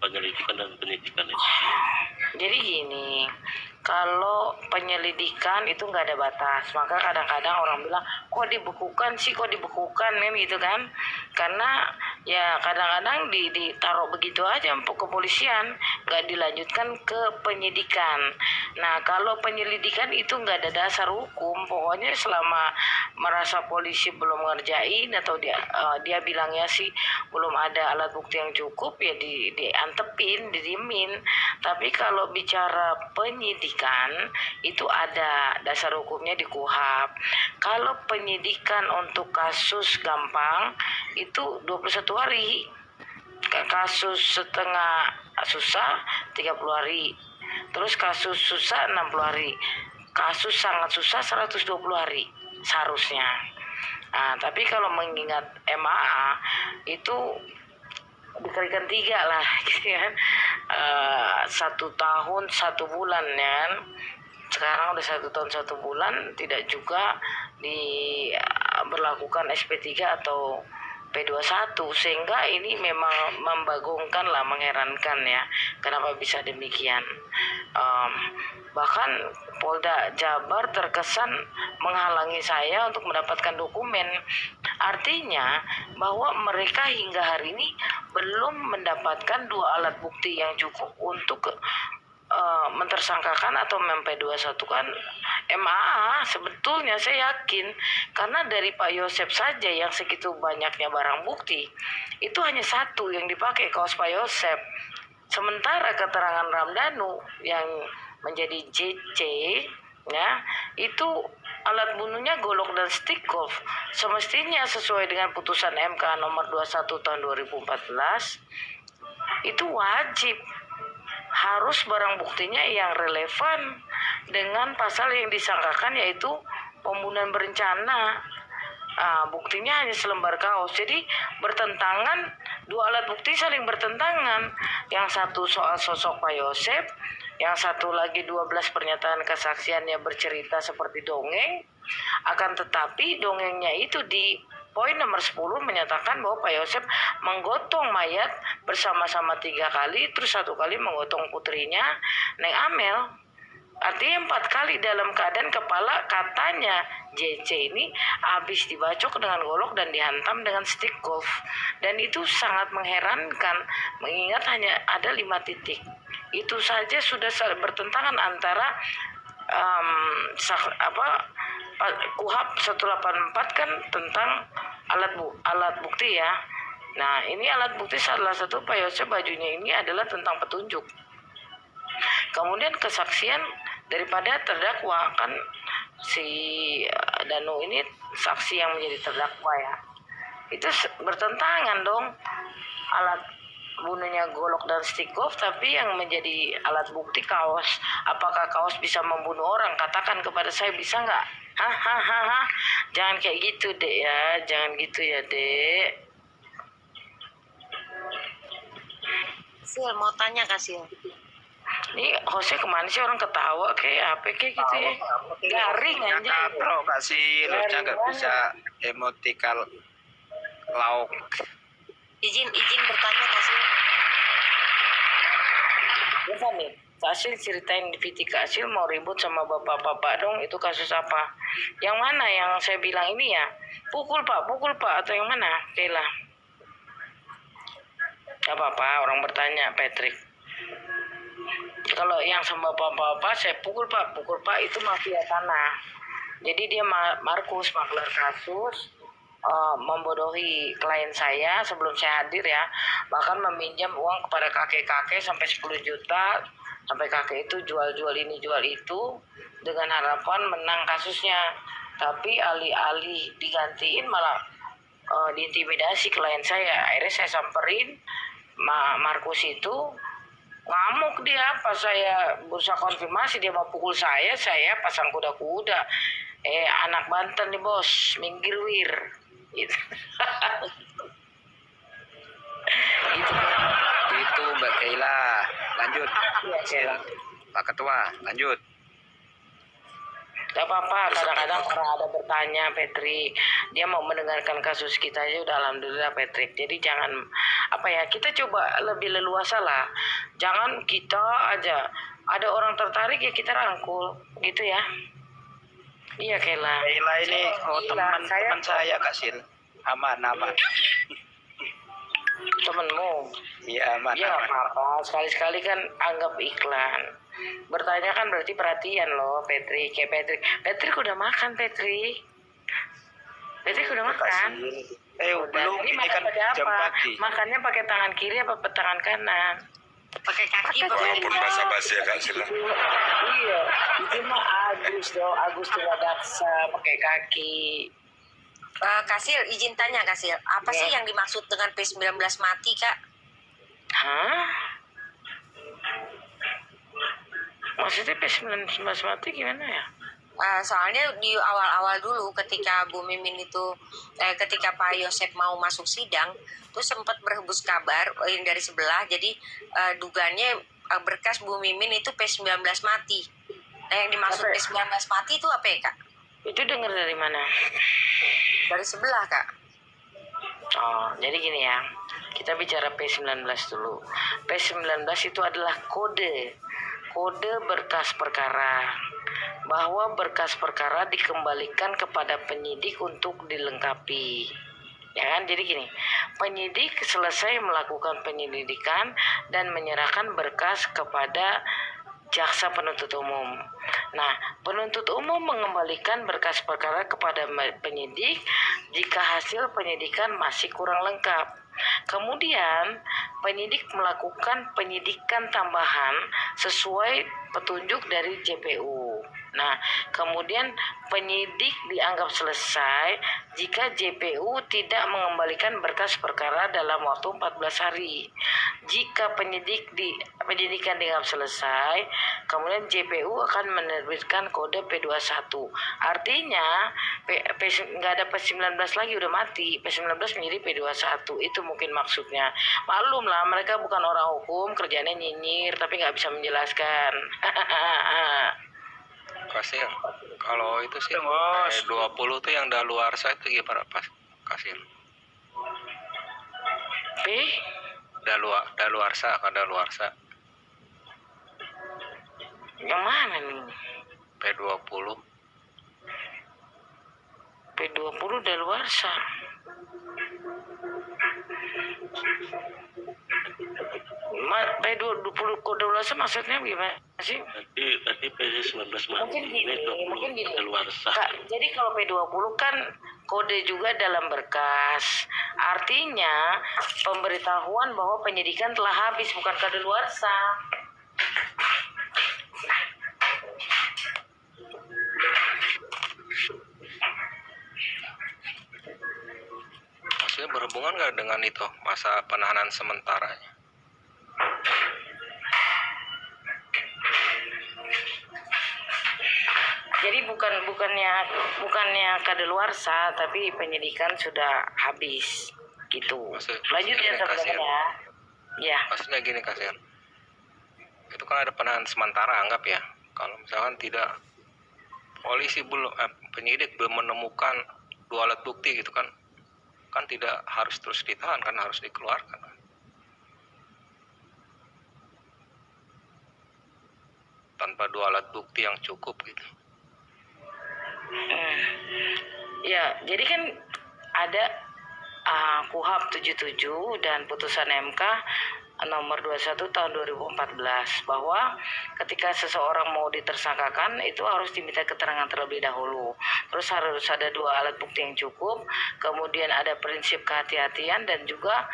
penyelidikan dan penyidikan itu? Jadi gini, kalau penyelidikan itu nggak ada batas, maka kadang-kadang orang bilang kok dibekukan kan gitu kan, karena ya kadang-kadang ditaruh begitu aja untuk kepolisian, nggak dilanjutkan ke penyidikan. Nah kalau penyelidikan itu nggak ada dasar hukum, pokoknya selama merasa polisi belum ngerjain atau dia bilangnya sih belum ada alat bukti yang cukup, ya diantepin, didiemin. Tapi kalau bicara penyidikan itu ada dasar hukumnya di KUHP. Kalau penyidikan untuk kasus gampang itu 21 hari. Kasus setengah susah 30 hari. Terus kasus susah 60 hari. Kasus sangat susah 120 hari seharusnya. Nah, tapi kalau mengingat MAA itu dikalikan 3 lah gitu kan, 1 tahun 1 bulan ya kan. Sekarang udah 1 tahun 1 bulan tidak juga diberlakukan SP3 atau P21, sehingga ini memang membagongkan lah, mengherankan ya kenapa bisa demikian. Bahkan Polda Jabar terkesan menghalangi saya untuk mendapatkan dokumen. Artinya bahwa mereka hingga hari ini belum mendapatkan 2 alat bukti yang cukup untuk mentersangkakan atau MP21 kan MAA. Sebetulnya saya yakin, karena dari Pak Yosep saja yang segitu banyaknya barang bukti itu hanya 1 yang dipakai, kaos Pak Yosep. Sementara keterangan Ramdhanu yang menjadi JC ya, itu alat bunuhnya golok dan stick golf. Semestinya sesuai dengan putusan MK nomor 21 tahun 2014 itu wajib harus barang buktinya yang relevan dengan pasal yang disangkakan, yaitu pembunuhan berencana. Buktinya hanya selembar kaos, jadi bertentangan, 2 alat bukti saling bertentangan. Yang satu soal sosok Pak Yosep, yang satu lagi 12 pernyataan kesaksiannya bercerita seperti dongeng. Akan tetapi dongengnya itu di poin nomor 10 menyatakan bahwa Pak Yosep menggotong mayat bersama-sama 3 kali, terus 1 kali menggotong putrinya Neng Amel. Artinya 4 kali dalam keadaan kepala katanya JC ini habis dibacok dengan golok dan dihantam dengan stick golf. Dan itu sangat mengherankan mengingat hanya ada 5 titik. Itu saja sudah bertentangan antara KUHP 184 kan tentang alat bukti ya, Nah, ini alat bukti salah satu Pak Yosep bajunya ini adalah tentang petunjuk. Kemudian kesaksian daripada terdakwa, kan si Danu ini saksi yang menjadi terdakwa ya. Itu bertentangan dong. Alat bunuhnya golok dan stick golf, tapi yang menjadi alat bukti kaos. Apakah kaos bisa membunuh orang? Katakan kepada saya, bisa nggak? Hahaha. Jangan kayak gitu dek ya, jangan gitu ya dek. Sil, mau tanya Sil. Ini hostnya kemana sih, orang ketawa kayak apa kayak gitu ya? Garing aja. Katrok kasih, harusnya nggak bisa emotikal lauk. Izin bertanya Sil. Ya nih, Kak Asil ceritain di VT Kak Asil mau ribut sama bapak-bapak dong, itu kasus apa? Yang mana yang saya bilang ini ya? Pukul pak, atau yang mana? Kayla. Gak apa-apa, orang bertanya Patrick. Kalau yang sama bapak-bapak saya pukul pak itu mafia tanah. Jadi dia Markus, maklar kasus, membodohi klien saya sebelum saya hadir ya, bahkan meminjam uang kepada kakek-kakek sampai 10 juta, sampai kakek itu jual ini jual itu dengan harapan menang kasusnya, tapi alih-alih digantiin malah diintimidasi klien saya. Akhirnya saya samperin Markus itu, ngamuk dia pas saya berusaha konfirmasi, dia mau pukul saya pasang kuda-kuda. Anak Banten nih bos, minggir wir. Gitu. Itu Mbak Kayla. Lanjut. Ya, Pak Ketua, lanjut. Gak apa-apa, kadang-kadang orang ada bertanya, Patrick, dia mau mendengarkan kasus kita aja udah alhamdulillah Patrick. Jadi jangan kita coba lebih leluasa lah. Jangan kita aja ada orang tertarik ya kita rangkul gitu ya. Iya Kayla. Kayla ini teman saya Kak Sil. Aman. Temenmu. Iya aman. Ya apa-apa, sekali-sekali kan anggap iklan. Bertanya kan berarti perhatian loh Patrick. Kayak Patrick udah makan Patrick udah makan. Belum, ini ini kan jam pagi. Makannya pakai tangan kiri apa tangan kanan? Pakai kaki Walaupun basa-basi ya Kak Sila. Iya, itu mah Agus tuh daksa pakai kaki. Kasil, izin tanya Kasil, apa sih yang dimaksud dengan P19 mati Kak? Hah? Maksudnya P19 mati gimana ya? Soalnya di awal-awal dulu ketika Bu Mimin itu ketika Pak Yosep mau masuk sidang tuh sempat berhembus kabar yang dari sebelah, jadi dugaannya berkas Bu Mimin itu P19 mati. Nah yang dimaksud P19 mati itu apa ya Kak? Itu dengar dari mana? Dari sebelah Kak. Oh, jadi gini ya, kita bicara P19 dulu. P19 itu adalah kode berkas perkara, bahwa berkas perkara dikembalikan kepada penyidik untuk dilengkapi. Ya kan, jadi gini, penyidik selesai melakukan penyelidikan dan menyerahkan berkas kepada jaksa penuntut umum. Nah, penuntut umum mengembalikan berkas perkara kepada penyidik jika hasil penyidikan masih kurang lengkap. Kemudian, penyidik melakukan penyidikan tambahan sesuai petunjuk dari JPU. Nah, kemudian penyidik dianggap selesai jika JPU tidak mengembalikan berkas perkara dalam waktu 14 hari. Jika penyidikan dianggap selesai, kemudian JPU akan menerbitkan kode P21. Artinya, nggak ada P19 lagi, udah mati. P19 menjadi P21. Itu mungkin maksudnya. Maklum lah, mereka bukan orang hukum, kerjanya nyinyir, tapi nggak bisa menjelaskan. Kasil, kalau itu sih P20 tuh yang daluarsa itu gimana Pak Kasil? Daluarsa. Yang mana nih? P20 daluarsa. P20 daluarsa maksudnya gimana? sih. Berarti PC 19 Mungkin mati ini gini, 20 kedaluarsa. Kak, jadi kalau P20 kan kode juga dalam berkas. Artinya pemberitahuan bahwa penyidikan telah habis, bukan kadaluarsa. Maksudnya berhubungan nggak dengan itu masa penahanan sementaranya? Jadi bukannya kadaluarsa, tapi penyidikan sudah habis gitu. Lanjut ya teman-teman ya. Ya. Maksudnya gini kasihan. Itu kan ada penahanan sementara, anggap ya. Kalau misalkan tidak, polisi belum, penyidik belum menemukan 2 alat bukti gitu kan tidak harus terus ditahan, kan harus dikeluarkan kan. Tanpa 2 alat bukti yang cukup gitu. Ya, jadi kan ada KUHP 77 dan putusan MK nomor 21 tahun 2014 bahwa ketika seseorang mau ditersangkakan itu harus diminta keterangan terlebih dahulu. Terus harus ada 2 alat bukti yang cukup, kemudian ada prinsip kehati-hatian, dan juga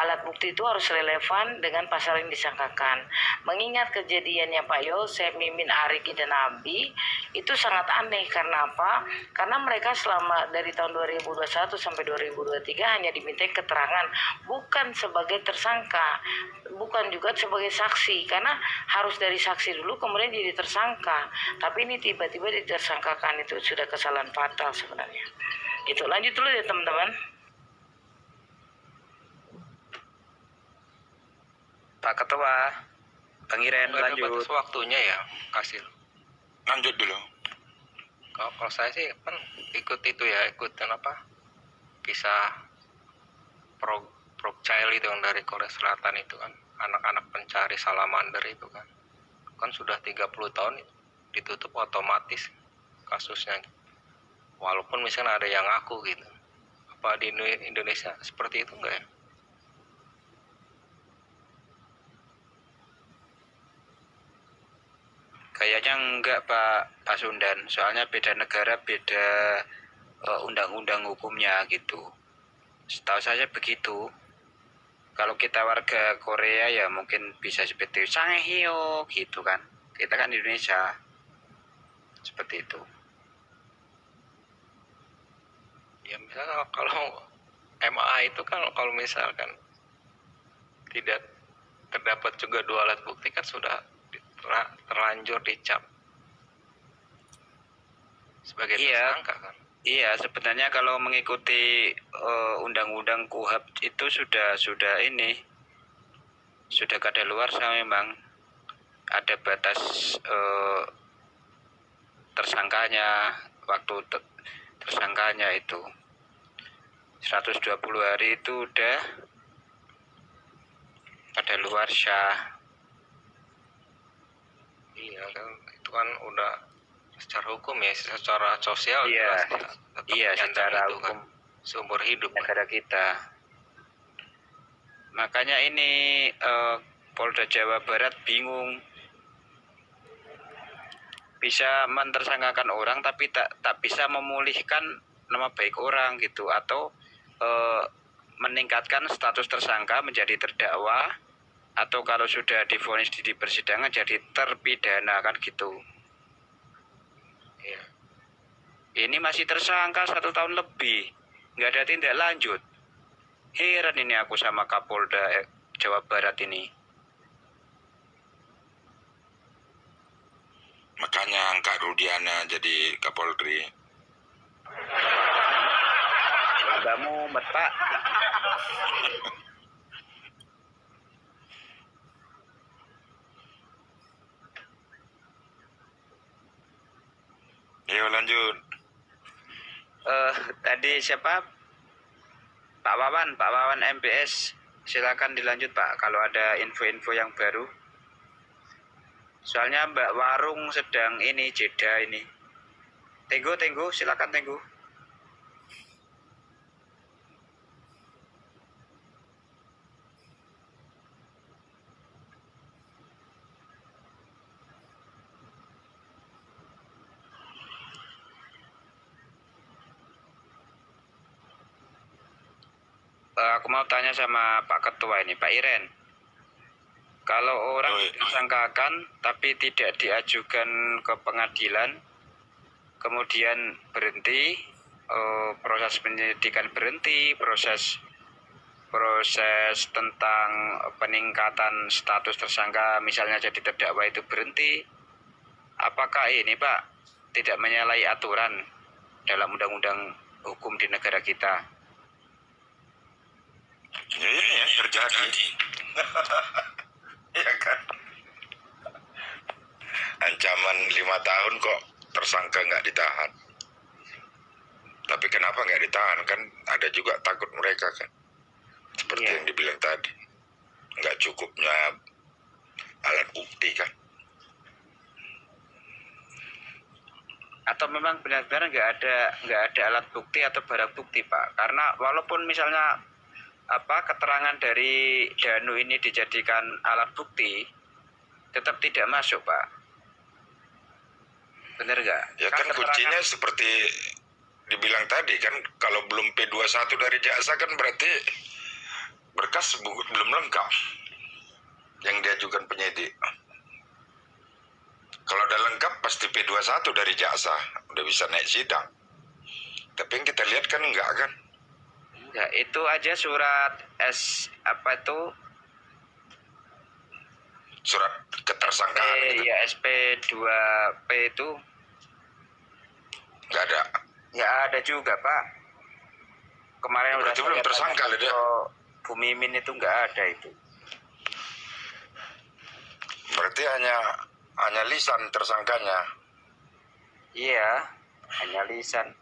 alat bukti itu harus relevan dengan pasal yang disangkakan. Mengingat kejadiannya Pak Yosef, Mimin, Arigi, dan Abi itu sangat aneh. Karena apa? Karena mereka selama dari tahun 2021 sampai 2023 hanya diminta keterangan, bukan sebagai tersangka, bukan juga sebagai saksi, karena harus dari saksi dulu kemudian jadi tersangka. Tapi ini tiba-tiba ditersangkakan, itu sudah kesalahan fatal sebenarnya. Itu lanjut dulu ya teman-teman. Pak Ketua, Bang Iren, Nggak ada lanjut. batas waktunya ya, kasih. Lanjut dulu. Kalau saya sih kan ikut itu ya, ikutan apa, kisah Child itu yang dari Korea Selatan itu kan, anak-anak pencari salamander itu kan sudah 30 tahun ditutup otomatis kasusnya, walaupun misalnya ada yang ngaku gitu. Apa di Indonesia seperti itu enggak ya? Kayaknya enggak Pak Pasundan, soalnya beda negara, beda undang-undang hukumnya gitu. Setahu saya begitu. Kalau kita warga Korea ya mungkin bisa seperti Sanghaeyo gitu kan. Kita kan di Indonesia. Seperti itu. Ya misalnya kalau MA itu kan kalau misalkan tidak terdapat juga 2 alat bukti kan sudah terlanjur dicap sebagai tersangka kan. Iya, sebenarnya kalau mengikuti undang-undang KUHP itu sudah kadaluarsa memang. Ada batas tersangkanya, waktu tersangkanya itu 120 hari itu udah kadaluarsa. Iya kan, itu kan udah secara hukum ya, secara sosial Iya, jelas, iya secara itu hukum kan seumur hidup negara kita. Makanya ini Polda Jawa Barat bingung, bisa mentersangkakan orang tapi tak bisa memulihkan nama baik orang gitu, atau meningkatkan status tersangka menjadi terdakwa, atau kalau sudah divonis di persidangan jadi terpidana kan gitu. Iya. Ini masih tersangka 1 tahun lebih, nggak ada tindak lanjut. Heran ini aku sama Kapolda Jawa Barat ini. Makanya angkat Rudiana jadi Kapolri. Abangmu Pak. Ayo lanjut. Tadi siapa? Pak Wawan MPS. Silakan dilanjut Pak kalau ada info-info yang baru. Soalnya Mbak Warung sedang ini jeda ini. Tenggo, silakan Tenggo. aku mau tanya sama Pak Ketua ini, Pak Iren. Kalau orang disangkakan tapi tidak diajukan ke pengadilan, kemudian berhenti, proses penyidikan berhenti, proses tentang peningkatan status tersangka misalnya jadi terdakwa itu berhenti, apakah ini Pak tidak menyalahi aturan dalam undang-undang hukum di negara kita? Ya, terjadi. Ya kan? Ancaman 5 tahun kok tersangka nggak ditahan. Tapi kenapa nggak ditahan? Kan ada juga takut mereka kan. Seperti yang dibilang tadi. Nggak cukupnya alat bukti kan. Atau memang benar-benar nggak ada alat bukti atau barang bukti Pak? Karena walaupun misalnya keterangan dari Danu ini dijadikan alat bukti, tetap tidak masuk Pak. Benar nggak? Ya kan kuncinya seperti dibilang tadi kan, kalau belum P21 dari jaksa kan berarti berkas belum lengkap yang diajukan penyidik. Kalau udah lengkap pasti P21 dari jaksa, udah bisa naik sidang. Tapi yang kita lihat kan enggak kan? Ya, itu aja surat Surat ketersangkaan itu. Ya SP2P itu Enggak ada. ya ada juga Pak. Kemarin udah Berarti belum tersangka loh dia. Bu Mimin itu nggak ada itu. Berarti hanya lisan tersangkanya. Iya, hanya lisan.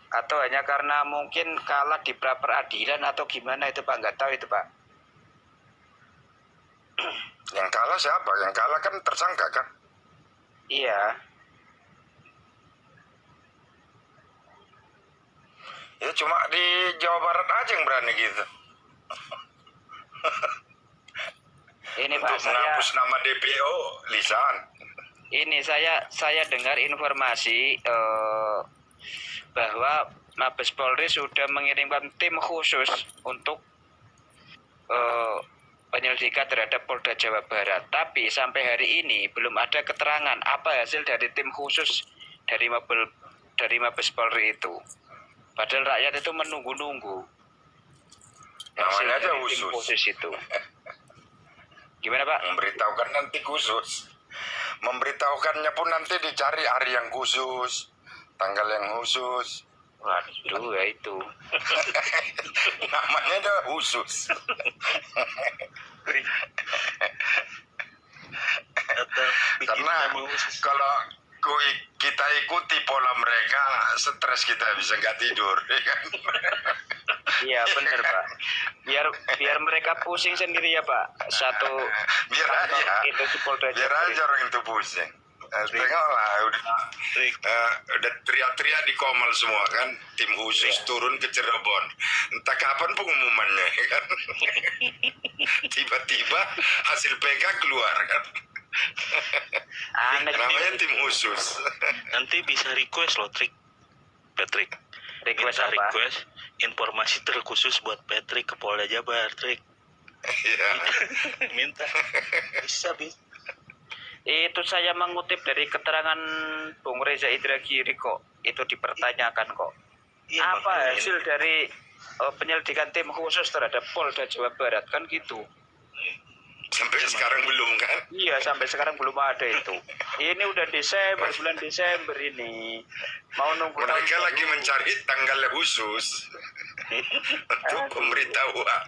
Atau hanya karena mungkin kalah di pra peradilan atau gimana itu Pak, nggak tahu itu Pak. Yang kalah siapa? Yang kalah kan tersangka kan? Iya. Ya cuma di Jawa Barat aja yang berani gitu. Ini Pak, Untuk menghapus nama DPO lisan. Ini saya dengar informasi bahwa Mabes Polri sudah mengirimkan tim khusus untuk penyelidikan terhadap Polda Jawa Barat. Tapi sampai hari ini belum ada keterangan apa hasil dari tim khusus dari Mabes Polri itu. Padahal rakyat itu menunggu-nunggu. Namanya aja tim khusus. khusus itu. Gimana Pak? Memberitahukan nanti khusus. Memberitahukannya pun nanti dicari hari yang khusus, tanggal yang khusus. Waduh, ya itu. Namanya udah khusus. Karena kalau kita ikuti pola mereka, stres kita bisa nggak tidur, ya kan? Iya benar Pak. Biar mereka pusing sendiri ya Pak. Biar aja, itu si Polda biar aja orang itu pusing. Tengoklah udah teriak-teriak di Komal semua kan, tim khusus turun ke Cirebon. Entah kapan pengumumannya kan. Tiba-tiba hasil PK keluar kan. Namanya tim khusus. Nanti bisa request loh Patrick. Request Minta apa? request informasi terkhusus buat Patrick ke Polda Jabar, Trik. Iya. Minta. Bisa. Itu saya mengutip dari keterangan Bung Reza Indragiri kok. Itu dipertanyakan kok. Iya, apa makanya hasil dari penyelidikan tim khusus terhadap Polda Jawa Barat kan gitu. Sampai sekarang belum kan? Iya, sampai sekarang belum ada itu. Ini udah bulan Desember ini. Mau nunggu Mereka lagi mencari tanggal khusus untuk pemberitahuan.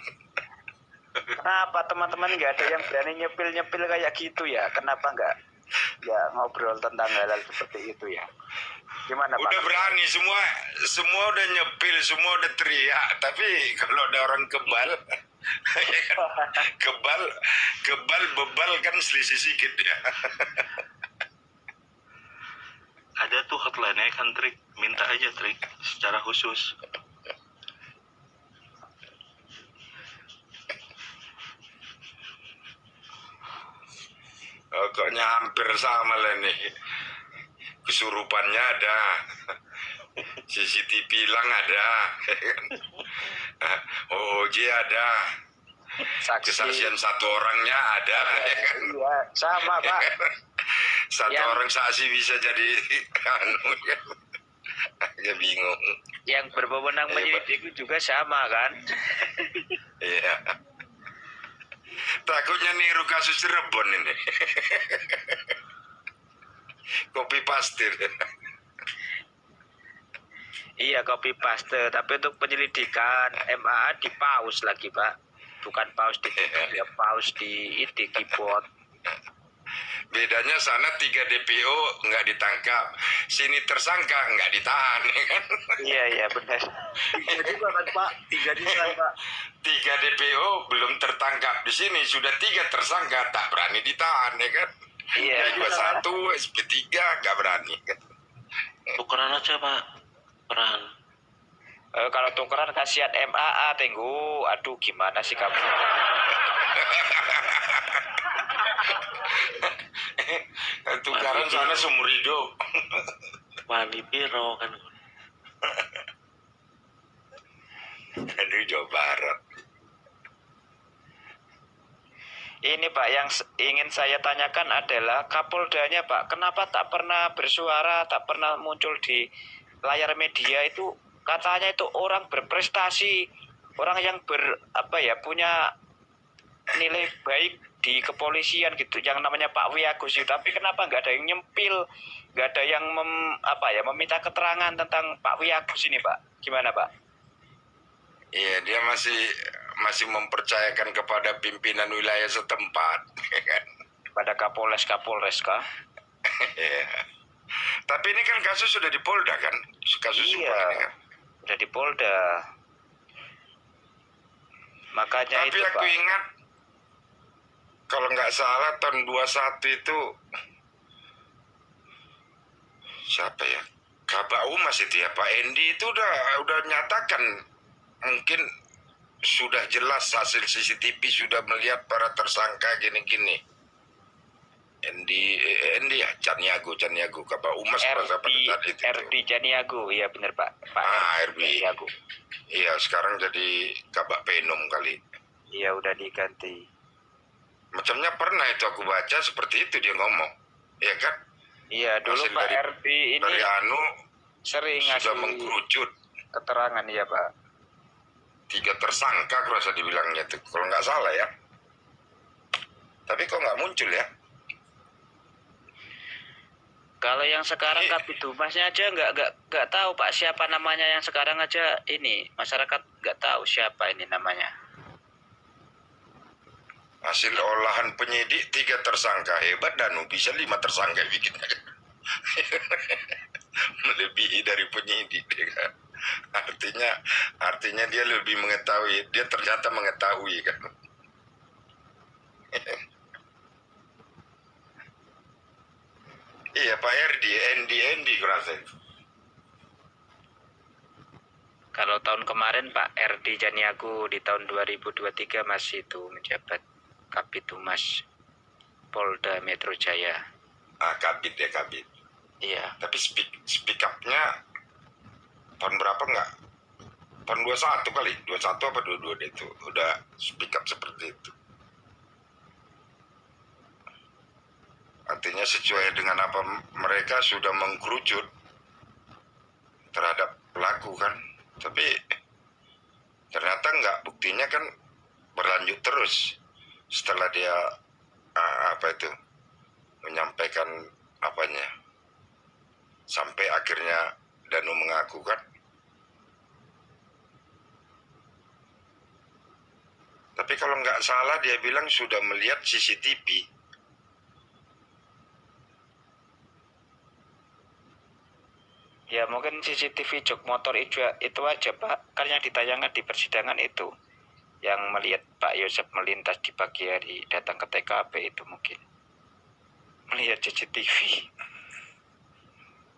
Kenapa teman-teman nggak ada yang berani nyepil kayak gitu ya? Kenapa nggak ngobrol tentang hal-hal seperti itu ya? Gimana Pak? Udah berani semua udah nyepil, semua udah teriak. Tapi kalau ada orang kebal, bebal kan selisih sedikit ya. Ada tuh hotline-nya kan, Trik. Minta aja, Trik, secara khusus. Pokoknya hampir sama lah nih. Kesurupannya ada, CCTV hilang ada, OJ ada, Saksi. kesaksian satu orangnya ada, ya kan? Iya, sama Pak. Satu Yang- orang saksi bisa jadi anu kan? Agak bingung. Yang berwenang Iya, Pak. menyelidik juga sama kan? Iya. Takutnya niru kasus Cirebon ini. Copy paste. Iya, copy paste. Tapi untuk penyelidikan MAA di pause lagi Pak. Bukan pause di ya pause di keyboard. Bedanya sana 3 DPO nggak ditangkap, sini tersangka nggak ditahan, ya kan? Iya benar. Iya juga kan Pak. 3 juga Pak. 3 DPO belum tertangkap di sini, sudah 3 tersangka tak berani ditahan, ya kan? Iya. P21, SP3 nggak berani. Kan? Tukeran aja Pak, peran. Kalau tukeran kasihan MAA tenggu. Aduh gimana sih kamu? Tukaran sana seumur hidup. Wali Piro kan. Aduh, Jawa Barat. Ini Pak, yang ingin saya tanyakan adalah Kapoldanya Pak, kenapa tak pernah bersuara, tak pernah muncul di layar media itu? Katanya itu orang berprestasi, orang yang punya nilai baik di kepolisian gitu, yang namanya Pak Wiyagus itu. Tapi kenapa nggak ada yang nyempil, nggak ada yang meminta keterangan tentang Pak Wiyagus ini Pak? Gimana Pak? Iya, dia masih mempercayakan kepada pimpinan wilayah setempat, ya kan? Pada Kapolres kah? Iya. Tapi ini kan kasus sudah di Polda kan? Kasus Iya, Subang ini kan? udah di Polda. Makanya Tapi itu aku Pak. ingat kalau nggak salah tahun 21 itu siapa ya? Kabak Humas itu ya, Pak Endi itu udah nyatakan mungkin sudah jelas hasil CCTV sudah melihat para tersangka gini-gini. Endi ya, Caniago, Kabak Humas pada saat itu. RD Janiago, iya benar Pak. RB. Janiago. Iya, sekarang jadi Kabak Penom kali. Iya udah diganti. Macamnya pernah itu aku baca seperti itu dia ngomong. Iya kan? Iya dulu Hasil Pak dari- RD ini Dari Anu sering sudah ngasih mengkerucut. keterangan ya Pak. 3 tersangka kurasa dibilangnya tuh, kalau nggak salah ya. Tapi kok nggak muncul ya? Kalau yang sekarang Kabid Humasnya aja nggak tahu Pak siapa namanya, yang sekarang aja ini masyarakat nggak tahu siapa ini namanya. Hasil olahan penyidik 3 tersangka, hebat Danu, bisa 5 tersangka bikin. Melebihi dari penyidik dia kan. Artinya dia lebih mengetahui, dia ternyata mengetahui kan. Iya Pak Endi kurasa itu. Kalau tahun kemarin Pak RD Janiago di tahun 2023 masih itu menjabat Kabid Humas Polda Metro Jaya. Kabid ya, Kabid. Iya. Tapi speak up-nya tahun berapa enggak? Tahun 21 kali, 21 apa 22 itu udah speak up seperti itu. Artinya sesuai dengan apa mereka sudah mengkerucut terhadap pelaku kan. Tapi ternyata enggak, buktinya kan berlanjut terus setelah dia menyampaikan apanya. Sampai akhirnya Danu mengaku kan. Tapi kalau nggak salah dia bilang sudah melihat CCTV. Ya mungkin CCTV jok motor itu aja Pak. Kan yang ditayangkan di persidangan itu. Yang melihat Pak Yosep melintas di pagi hari datang ke TKP itu mungkin. Melihat CCTV.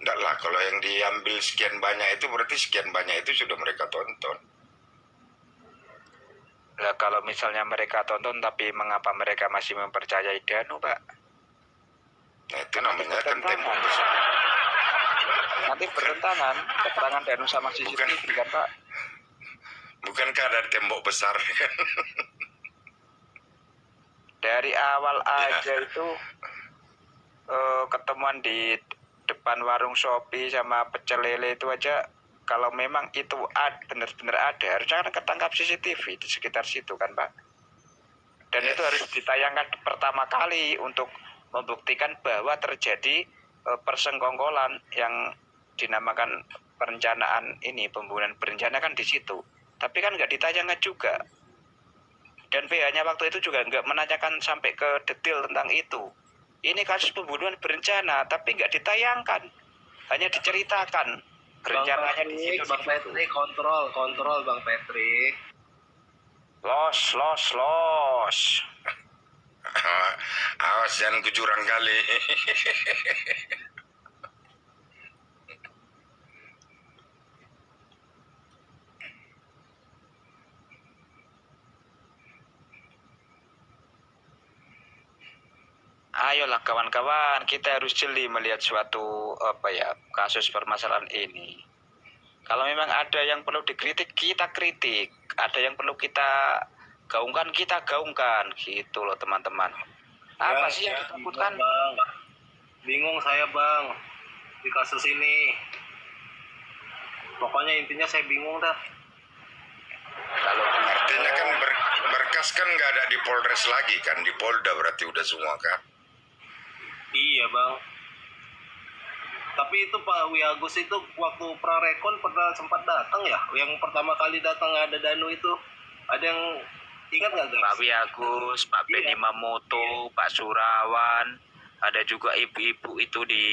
Enggak lah, kalau yang diambil sekian banyak itu berarti sekian banyak itu sudah mereka tonton. Lah kalau misalnya mereka tonton tapi mengapa mereka masih mempercayai Danu Pak? Nah itu namanya kan tembok besar. Nanti bertentangan keterangan Danu sama CCTV kan Pak? Bukankah ada tembok besar kan? Dari awal Ya. aja itu ketemuan di depan warung Shopee sama pecel lele itu aja, kalau memang itu benar-benar ada, harusnya kan ketangkap CCTV di sekitar situ kan Pak. Dan itu harus ditayangkan pertama kali untuk membuktikan bahwa terjadi persengkongkolan yang dinamakan perencanaan ini, pembunuhan berencana kan di situ. Tapi kan nggak ditayangkan juga. Dan PH-nya waktu itu juga nggak menanyakan sampai ke detail tentang itu. Ini kasus pembunuhan berencana, tapi nggak ditayangkan. Hanya diceritakan rencananya di situ. Bang Patrick, kontrol Bang Patrick. Los. Awas jangan ke jurang kali. Ayolah kawan-kawan, kita harus jeli melihat suatu kasus permasalahan ini. Kalau memang ada yang perlu dikritik, kita kritik. Ada yang perlu kita gaungkan, kita gaungkan. Gitu loh teman-teman. Apa sih yang ditakutkan? Bang. Bingung saya Bang di kasus ini. Pokoknya intinya saya bingung dah. Kalau Artinya kan berkas kan nggak ada di Polres lagi kan, di Polda berarti udah semua kan? Iya Bang. Tapi itu Pak Wiagus itu waktu prarekon pernah sempat datang ya? Yang pertama kali datang ada Danu itu. Ada yang ingat nggak guys? Pak Wiagus, Pak Benny Mamoto, Pak Surawan, ada juga ibu-ibu itu di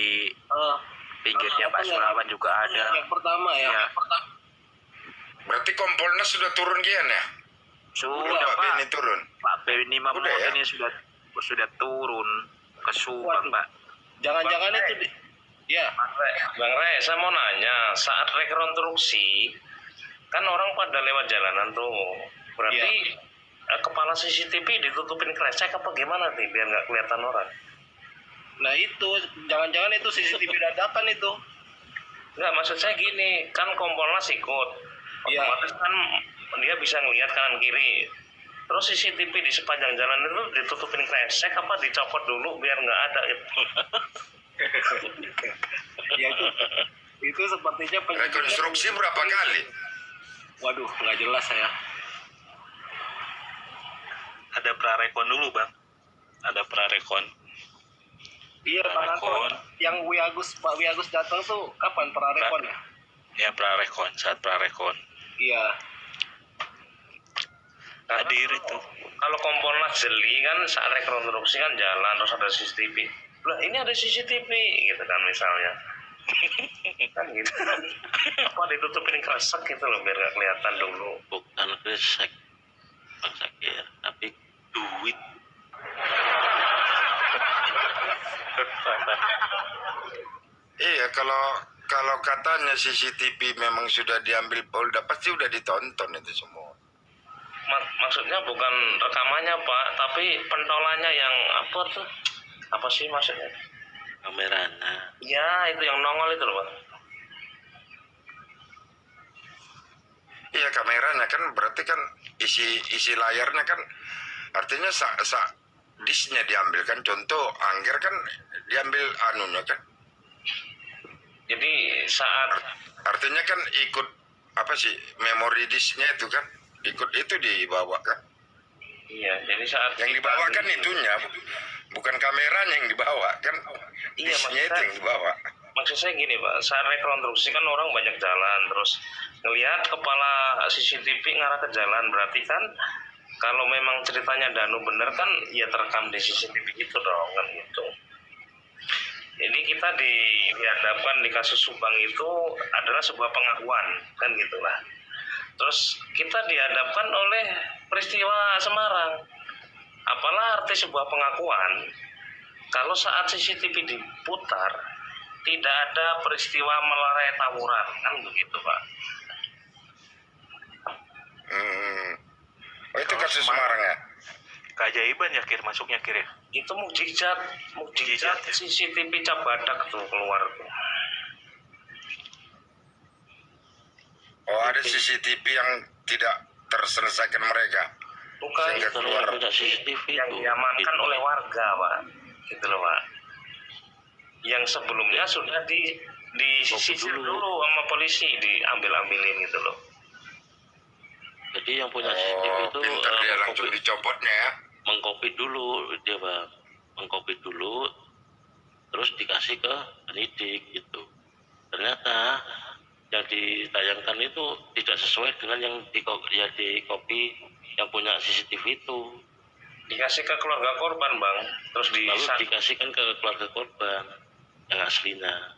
pinggirnya Pak Surawan juga ada. Yang pertama ya. Iya. Berarti Kompolnas sudah turun kian ya? Sudah Pak Pak. Benny turun. Pak Benny Mamoto Udah ya? ini sudah turun ke Subang, Waduh. Pak. Jangan-jangan itu ya. Bang Re, saya mau nanya, saat rekonstruksi, kan orang pada lewat jalanan tuh, berarti kepala CCTV ditutupin kresek apa gimana nih, biar nggak kelihatan orang? Nah itu, jangan-jangan itu CCTV dadakan itu. Nggak, maksud saya gini, kan Kompolnas ikut, Iya. otomatis kan dia bisa ngelihat kanan kiri. Terus CCTV di sepanjang jalan itu ditutupin kresek apa dicopot dulu biar nggak ada itu? Ya itu sepertinya penyidiknya- Rekonstruksi berapa kali? Waduh, nggak jelas saya. Ada prarekon dulu bang, ada prarekon. Iya Bang Anton, Prarekon. yang Pak Wiagus datang tuh kapan prarekon ya? Ya prarekon, saat prarekon Iya. hadir itu. Kalau Kompolnas jeli kan saat rekonstruksi kan jalan terus ada CCTV. Lah ini ada CCTV gitu kan misalnya. Kan gitu. Apa ditutupin kresek gitu loh biar nggak kelihatan dulu. Bukan kresek, Bang Sakir, tapi duit. Iya, kalau katanya CCTV memang sudah diambil Polda, pasti udah ditonton itu semua. Maksudnya bukan rekamannya Pak, tapi pentolannya yang apa tuh? Apa sih maksudnya? Kameranya. Ya itu yang nongol itu loh Pak. Iya, kameranya kan berarti kan isi layarnya kan artinya disknya diambil kan, contoh Angger kan diambil anunya kan. Jadi saat Artinya kan ikut apa sih memori disknya itu kan ikut itu dibawa kan. iya, jadi saat Yang dibawa kan itunya, bukan kameranya yang dibawa kan. Iya, Disknya itu yang dibawa. Maksud saya gini Pak, saat rekonstruksi kan orang banyak jalan terus ngelihat kepala CCTV ngarah ke jalan, berarti kan kalau memang ceritanya Danu bener kan ya terekam di CCTV gitu dong kan gitu. Jadi kita dihadapkan di kasus Subang itu adalah sebuah pengakuan kan gitulah. Terus kita dihadapkan oleh peristiwa Semarang. Apalah arti sebuah pengakuan kalau saat CCTV diputar tidak ada peristiwa melerai tawuran kan begitu Pak. Oh itu kasus Semarang ya? Keajaiban ya Kir, masuknya Kir ya. Itu mukjizat ya? CCTV Cabadak tuh keluar tuh. Oh ada CCTV yang tidak terselesaikan mereka. Bukan Sehingga Kalau keluar. yang punya CCTV yang itu diamankan gitu. oleh warga, Pak. Gitu loh, Pak. Yang sebelumnya sudah disisir dulu sama polisi, diambil-ambilin gitu loh. Jadi yang punya CCTV Oh, itu pintar dia langsung dicopotnya ya. mengcopy dulu dia bang, mengcopy dulu, terus dikasih ke penyidik gitu. Ternyata yang ditayangkan itu tidak sesuai dengan yang di copy yang punya CCTV itu. Dikasih ke keluarga korban, Bang. Terus Lalu dikasihkan ke keluarga korban yang aslinya.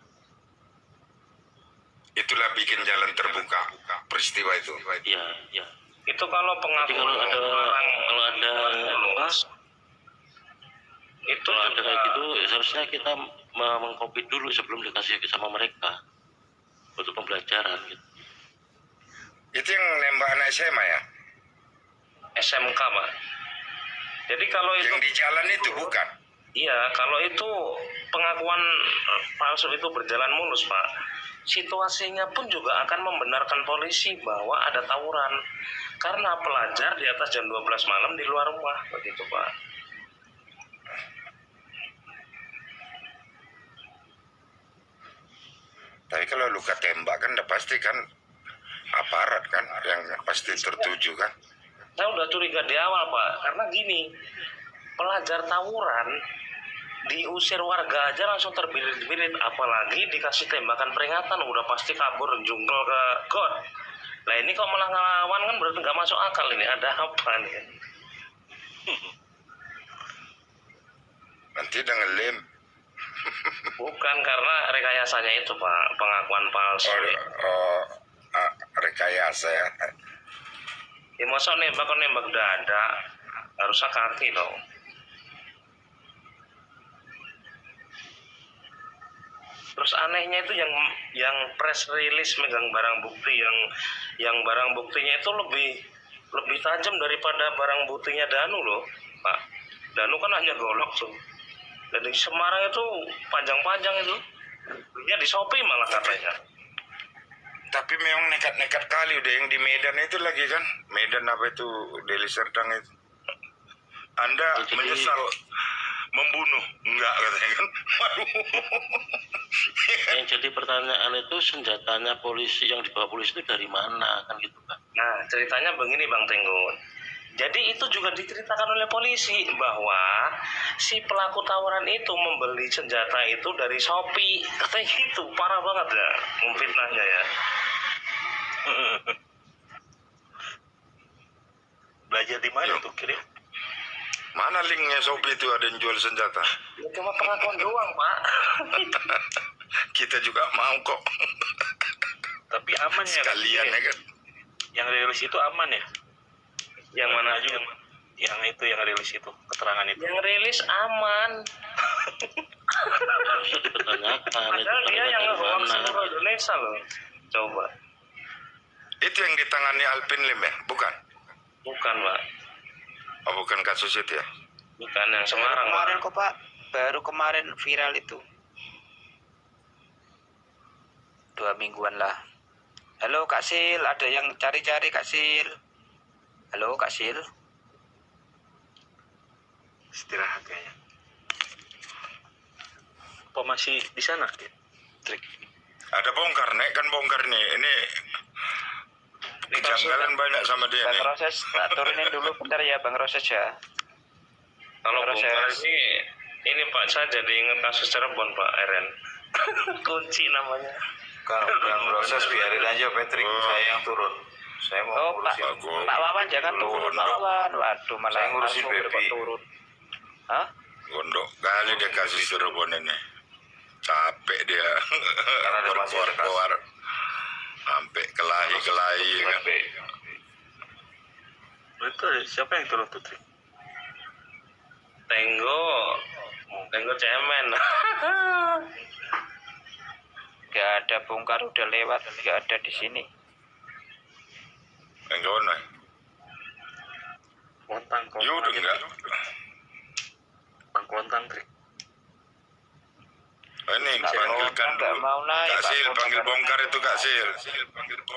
Itulah bikin jalan terbuka peristiwa itu. Iya, iya. itu kalau Jadi pengakuan kalau ada apa? itu Kalau ada juga kayak gitu, seharusnya kita mengcopy dulu sebelum dikasih sama mereka untuk pembelajaran gitu. Itu yang nembak anak SMA ya? SMK, Pak. Jadi kalau itu Yang di jalan itu bukan? iya, kalau itu pengakuan palsu itu berjalan mulus, Pak. Situasinya pun juga akan membenarkan polisi bahwa ada tawuran karena pelajar di atas jam 12 malam di luar rumah, begitu, Pak. Tapi kalau luka tembak kan udah pasti kan aparat kan yang pasti tertuju kan? Saya udah curiga di awal, Pak, karena gini, pelajar tawuran diusir warga aja langsung terbirit-birit, apalagi dikasih tembakan peringatan, udah pasti kabur jungkel ke got. Nah ini kok malah ngelawan kan berarti nggak masuk akal, ini ada apa nih? Nanti udah ngelem. Bukan, karena rekayasanya itu, Pak, pengakuan palsu. Rekayasa ya. Ya masa nembak kok nembak dada, harusnya kaki dong. Terus anehnya itu yang press release megang barang bukti, yang barang buktinya itu lebih tajam daripada barang buktinya Danu loh, Pak. Danu kan hanya golok tuh. Dan di Semarang itu panjang-panjang itu. Belinya di Shopee malah katanya. Tapi memang nekat-nekat kali udah yang di Medan itu lagi kan. Medan apa itu, Deli Serdang itu. Anda menyesal membunuh? Enggak katanya kan. Waduh. Yang jadi pertanyaan itu senjatanya polisi yang dibawa polisi itu dari mana kan gitu kan? Nah ceritanya begini Bang Tenggun. Jadi itu juga diceritakan oleh polisi bahwa si pelaku tawuran itu membeli senjata itu dari Shopee. Katanya gitu, parah banget ya memfitnahnya ya. Belajar di mana tuh kirim? Mana linknya Shopee itu ada yang jual senjata? Ya, cuma pengakuan doang, Pak. Kita juga mau kok. Tapi aman ya. Sekalian ya kan. Yang rilis itu aman ya? Yang mana juga? Yang itu yang rilis itu, keterangan itu. Yang rilis aman. Harusnya dipertanyakan. Padahal dia yang ngehoax seluruh Indonesia loh. Coba. Itu yang ditangani Alpin Lim ya? Bukan? Bukan, Pak. Oh bukan kasus itu ya? Bukan yang Semarang, Kemarin Pak. kok Pak, baru kemarin viral itu. 2 mingguan lah. Halo Kak Sil, ada yang cari-cari Kak Sil. Halo Kak Sil. Istirahat kayaknya. Apa masih di sana? Trik. Ada bongkar, naik kan bongkar nih. Ini kejanggalan banyak sama dia Bang nih. Roses, tak turunin dulu bentar ya Bang Roses ya. Kalau Proses. bongkar ini Pak, saya jadi ingat kasus Cirebon, Pak Eren. Kunci namanya. Bang proses biarin aja Patrick, saya yang turun. Saya mau Oh Pak, ngurusin. Pak Wawan jangan turun Pak Wawan. Waduh malah Saya ngurusin langsung Bepi. turun. Hah? Gondok kali dia kasus Cirebon ini. Capek dia. ada masih ada kasus. Berkuar. Sampai kelahi kan. Itu siapa yang turun tuh Trik? Tenggo cemen. Gak ada bongkar udah lewat, gak ada di sini. Enggak ono. Kontang Ya udah enggak. Kontang Trik. Ini panggilkan Nggak dulu. mau naik, Kak Pak. Sil, panggil bongkar itu Kak Sil.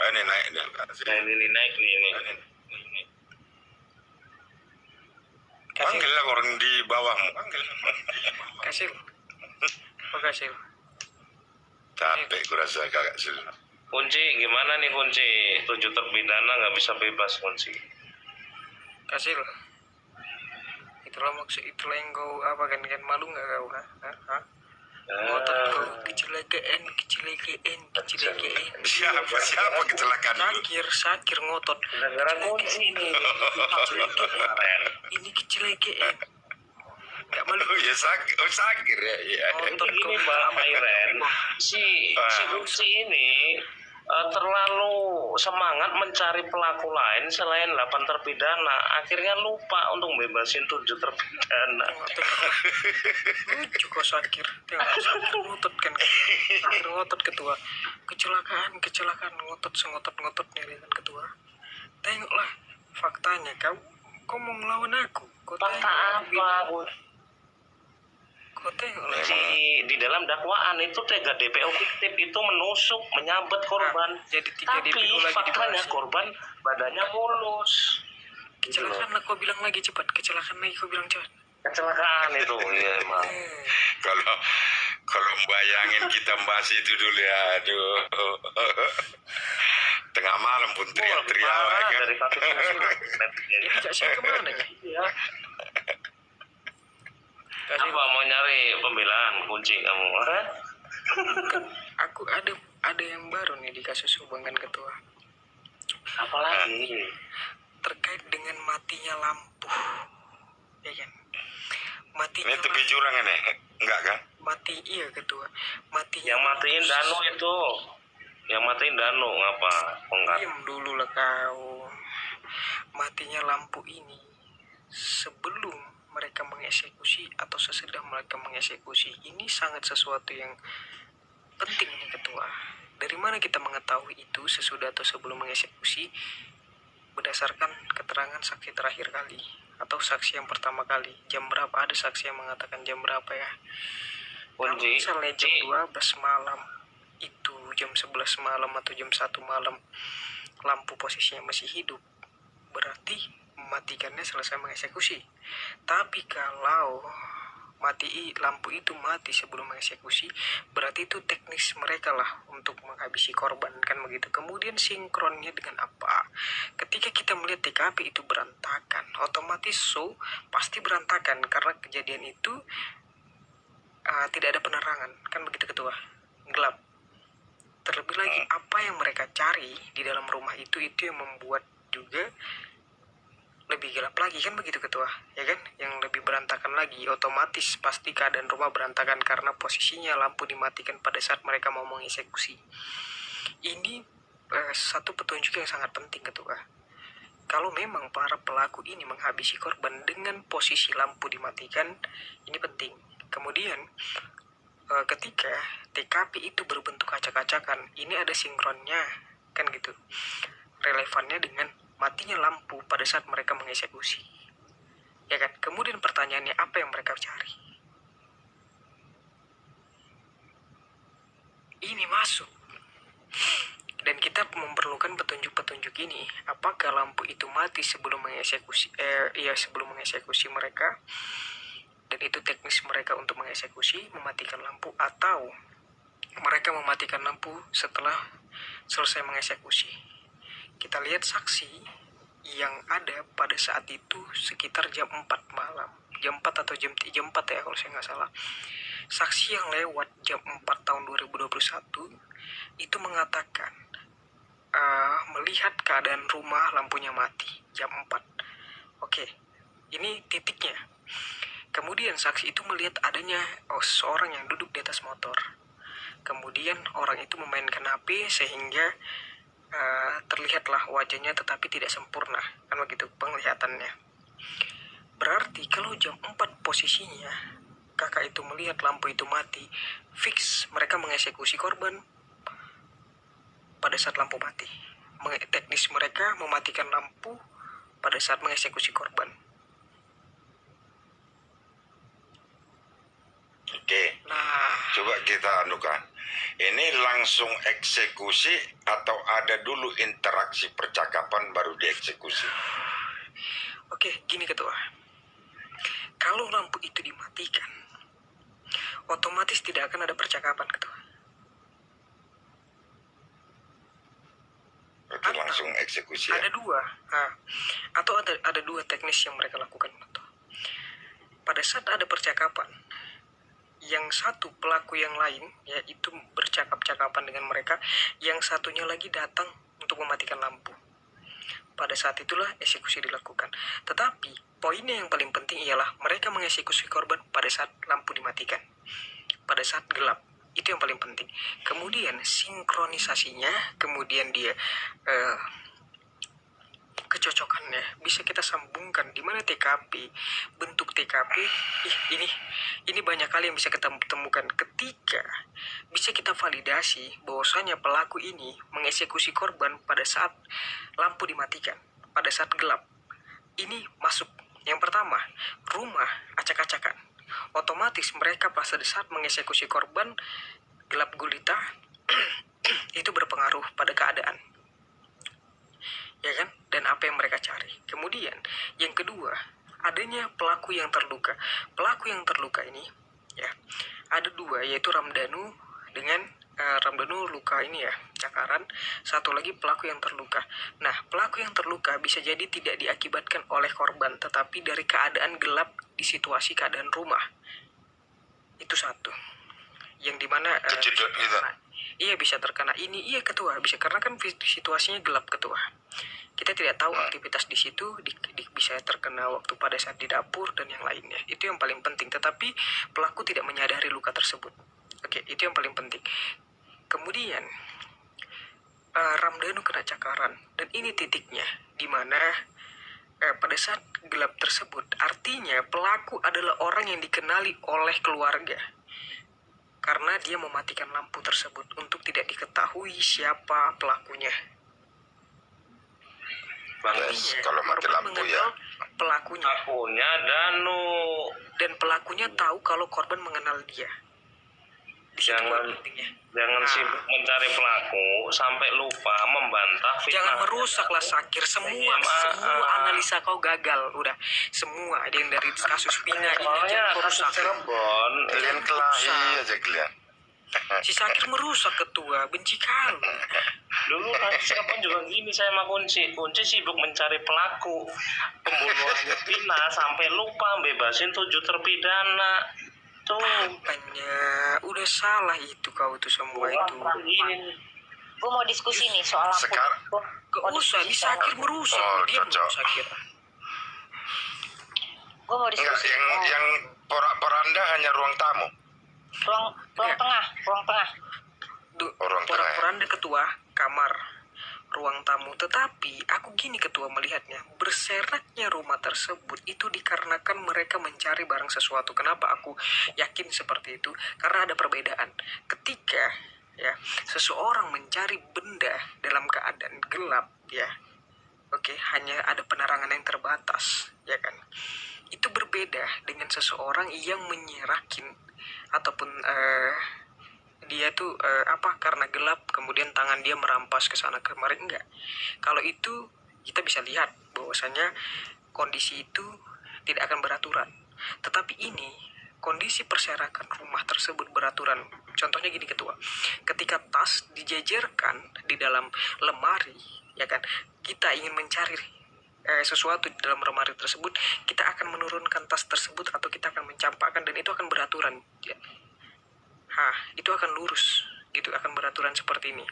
Ini naik nih Kak Sil. Nah, ini naik nih ini. Panggillah orang di bawahmu. Kasih. Makasih. Capek kurasa kakak Sil. Kunci gimana nih kunci? 7 terpidana nggak bisa bebas kunci. Kasih. Itulah maksud, itulah yang kau apa kan malu nggak kau? Hah? Ngotot kau kecelakaan. Siapa kecelakaan dulu? Sakir ngotot. Gara-gara kunci nih. Ini kecelakaan. Gak malu. Oh ya sakir ya. Iya. Jadi gini Mbak Iren, si kunci ini terlalu semangat mencari pelaku lain selain 8 terpidana, akhirnya lupa untuk bebasin 7 terpidana. Lucu kok Sakir. Tengok Sakir ngotot kan. Sakir ngotot ketua. Kecelakaan ngotot nih kan ketua. Tengoklah faktanya kau mau melawan aku. Fakta apa? Kau tengoklah. Di dalam dakwaan itu 3 DPO fiktif itu menusuk, menyabet korban. Jadi 3 Tapi DPO lagi faktanya dibahas. korban badannya mulus. Kecelakaan lah kau bilang lagi cepat. Kecelakaan lagi kau bilang cepat. Kecelakaan itu, iya emang. Kalau bayangin kita bahas itu dulu ya, aduh. Tengah malam pun teriak-teriak Parah kan. dari kasus Ini Cak kemana ya? Iya. Apa mau nyari pembelaan kunci kamu? Hah? Aku ada yang baru nih di kasus Subang kan ketua. Apalagi? Terkait dengan matinya lampu. Ya kan? Matinya Ini tepi jurang ini, enggak kan? mati iya ketua. Matinya Yang matiin Danu itu. Yang matiin Danu ngapa? Enggak. Diam dulu lah kau. Matinya lampu ini sebelum mereka mengeksekusi atau sesudah mereka mengeksekusi, ini sangat sesuatu yang penting nih ketua. Dari mana kita mengetahui itu sesudah atau sebelum mengeksekusi? Berdasarkan keterangan saksi terakhir kali atau saksi yang pertama kali. Jam berapa? Ada saksi yang mengatakan jam berapa ya? Kalau Kunci. misalnya jam 12 malam itu jam 11 malam atau jam 1 malam lampu posisinya masih hidup, berarti mematikannya selesai mengeksekusi. Tapi kalau lampu itu mati sebelum mengeksekusi, berarti itu teknis mereka lah untuk menghabisi korban, kan begitu. Kemudian sinkronnya dengan apa? Ketika kita melihat TKP itu berantakan, otomatis pasti berantakan karena kejadian itu tidak ada penerangan, kan begitu ketua, gelap. Terlebih lagi apa yang mereka cari di dalam rumah itu yang membuat juga lebih gelap lagi, kan begitu ketua, ya kan? Yang lebih berantakan lagi, otomatis pasti keadaan rumah berantakan karena posisinya lampu dimatikan pada saat mereka mau mengeksekusi. Ini satu petunjuk yang sangat penting ketua. Kalau memang para pelaku ini menghabisi korban dengan posisi lampu dimatikan, ini penting. Kemudian ketika TKP itu berbentuk acak-acakan, ini ada sinkronnya, kan gitu, relevannya dengan matinya lampu pada saat mereka mengeksekusi, ya kan? Kemudian pertanyaannya, apa yang mereka cari? Ini masuk, dan kita memerlukan petunjuk-petunjuk ini. Apakah lampu itu mati sebelum mengeksekusi? Sebelum mengeksekusi mereka, dan itu teknis mereka untuk mengeksekusi, mematikan lampu, atau mereka mematikan lampu setelah selesai mengeksekusi. Kita lihat saksi yang ada pada saat itu sekitar jam 4 malam. Jam 4 atau jam 4 ya kalau saya nggak salah. Saksi yang lewat jam 4 tahun 2021 itu mengatakan melihat keadaan rumah lampunya mati jam 4. Oke, ini titiknya. Kemudian saksi itu melihat adanya seorang yang duduk di atas motor. Kemudian orang itu memainkan HP sehingga terlihatlah wajahnya tetapi tidak sempurna, kan begitu penglihatannya. Berarti kalau jam 4 posisinya kakak itu melihat lampu itu mati, fix mereka mengeksekusi korban pada saat lampu mati. Teknis mereka mematikan lampu pada saat mengeksekusi korban. Oke. Nah, Coba kita anukan. Ini langsung eksekusi atau ada dulu interaksi percakapan baru dieksekusi? oke, gini Ketua. Kalau lampu itu dimatikan, otomatis tidak akan ada percakapan, Ketua. Berarti langsung eksekusi ya? Ada dua, atau ada dua teknis yang mereka lakukan, Ketua. Pada saat ada percakapan, yang satu pelaku yang lain, yaitu bercakap-cakapan dengan mereka, yang satunya lagi datang untuk mematikan lampu. Pada saat itulah eksekusi dilakukan. Tetapi poinnya yang paling penting ialah mereka mengeksekusi korban pada saat lampu dimatikan, pada saat gelap. Itu yang paling penting. Kemudian sinkronisasinya, kemudian dia kecocokannya bisa kita sambungkan di mana TKP, bentuk TKP. Ini banyak kali yang bisa kita temukan ketika bisa kita validasi bahwasanya pelaku ini mengeksekusi korban pada saat lampu dimatikan, pada saat gelap. Ini masuk. Yang pertama, rumah acak-acakan. Otomatis mereka pada saat mengeksekusi korban gelap gulita itu berpengaruh pada keadaan, ya kan, dan apa yang mereka cari. Kemudian yang kedua, adanya pelaku yang terluka. Pelaku yang terluka ini ya ada dua, yaitu Ramdhanu dengan Ramdhanu luka ini ya, cakaran. Satu lagi pelaku yang terluka. Nah, pelaku yang terluka bisa jadi tidak diakibatkan oleh korban, tetapi dari keadaan gelap di situasi keadaan rumah. Itu satu. Yang dimana Kejedot gitu. iya bisa terkena ini, iya Ketua, bisa karena kan situasinya gelap, Ketua. Kita tidak tahu aktivitas di situ, bisa terkena waktu pada saat di dapur dan yang lainnya. Itu yang paling penting. Tetapi pelaku tidak menyadari luka tersebut. Oke, itu yang paling penting. Kemudian Ramdhanu kena cakaran, dan ini titiknya di mana pada saat gelap tersebut, artinya pelaku adalah orang yang dikenali oleh keluarga. Karena dia mematikan lampu tersebut untuk tidak diketahui siapa pelakunya. Yes, kalau mati korban lampu mengenal ya. pelakunya. Akunya Danu. Dan pelakunya tahu kalau korban mengenal dia. Di situ Jangan pentingnya. sibuk mencari pelaku sampai lupa membantah fitnah. Jangan merusaklah Sakir. Semua analisa kau gagal. Udah semua ada yang dari kasus Pina ini Soalnya jangan kasus merusak. Cirebon Kalian kelahi aja kalian. Si Sakir merusak Ketua, benci kali. dulu kasus Cirebon juga gini, saya sama Kunci sibuk mencari pelaku pembunuhan Pina sampai lupa bebasin 7 terpidana. Tuh Apanya? Udah salah itu kau tuh semua itu. Gue mau diskusi nih soal lampu. Sekarang Gak usah, di Sakir merusak. Oh, Dia cocok. Sakir. Gue mau enggak, diskusi. yang poranda hanya ruang tamu. Ruang tengah. Ruang tengah ya? Poranda Ketua, kamar, ruang tamu. Tetapi aku gini Ketua melihatnya, berseraknya rumah tersebut itu dikarenakan mereka mencari barang sesuatu. Kenapa aku yakin seperti itu? Karena ada perbedaan. Ketika ya seseorang mencari benda dalam keadaan gelap ya, oke, hanya ada penerangan yang terbatas, ya kan? Itu berbeda dengan seseorang yang menyerakin ataupun dia tuh karena gelap kemudian tangan dia merampas ke sana kemari, enggak. Kalau itu kita bisa lihat bahwasanya kondisi itu tidak akan beraturan. Tetapi ini kondisi perserakan rumah tersebut beraturan. Contohnya gini Ketua, ketika tas dijejerkan di dalam lemari, ya kan, kita ingin mencari sesuatu di dalam lemari tersebut, kita akan menurunkan tas tersebut atau kita akan mencampakkan, dan itu akan beraturan ya. Itu akan lurus gitu, akan beraturan seperti ini.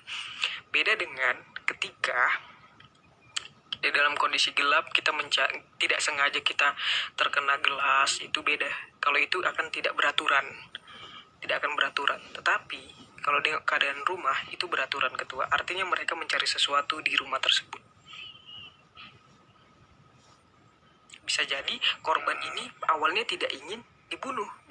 Beda dengan ketika di dalam kondisi gelap kita tidak sengaja kita terkena gelas, itu beda. Kalau itu akan tidak beraturan, tetapi kalau di keadaan rumah itu beraturan Ketua. Artinya mereka mencari sesuatu di rumah tersebut. Bisa jadi korban ini awalnya tidak ingin dibunuh.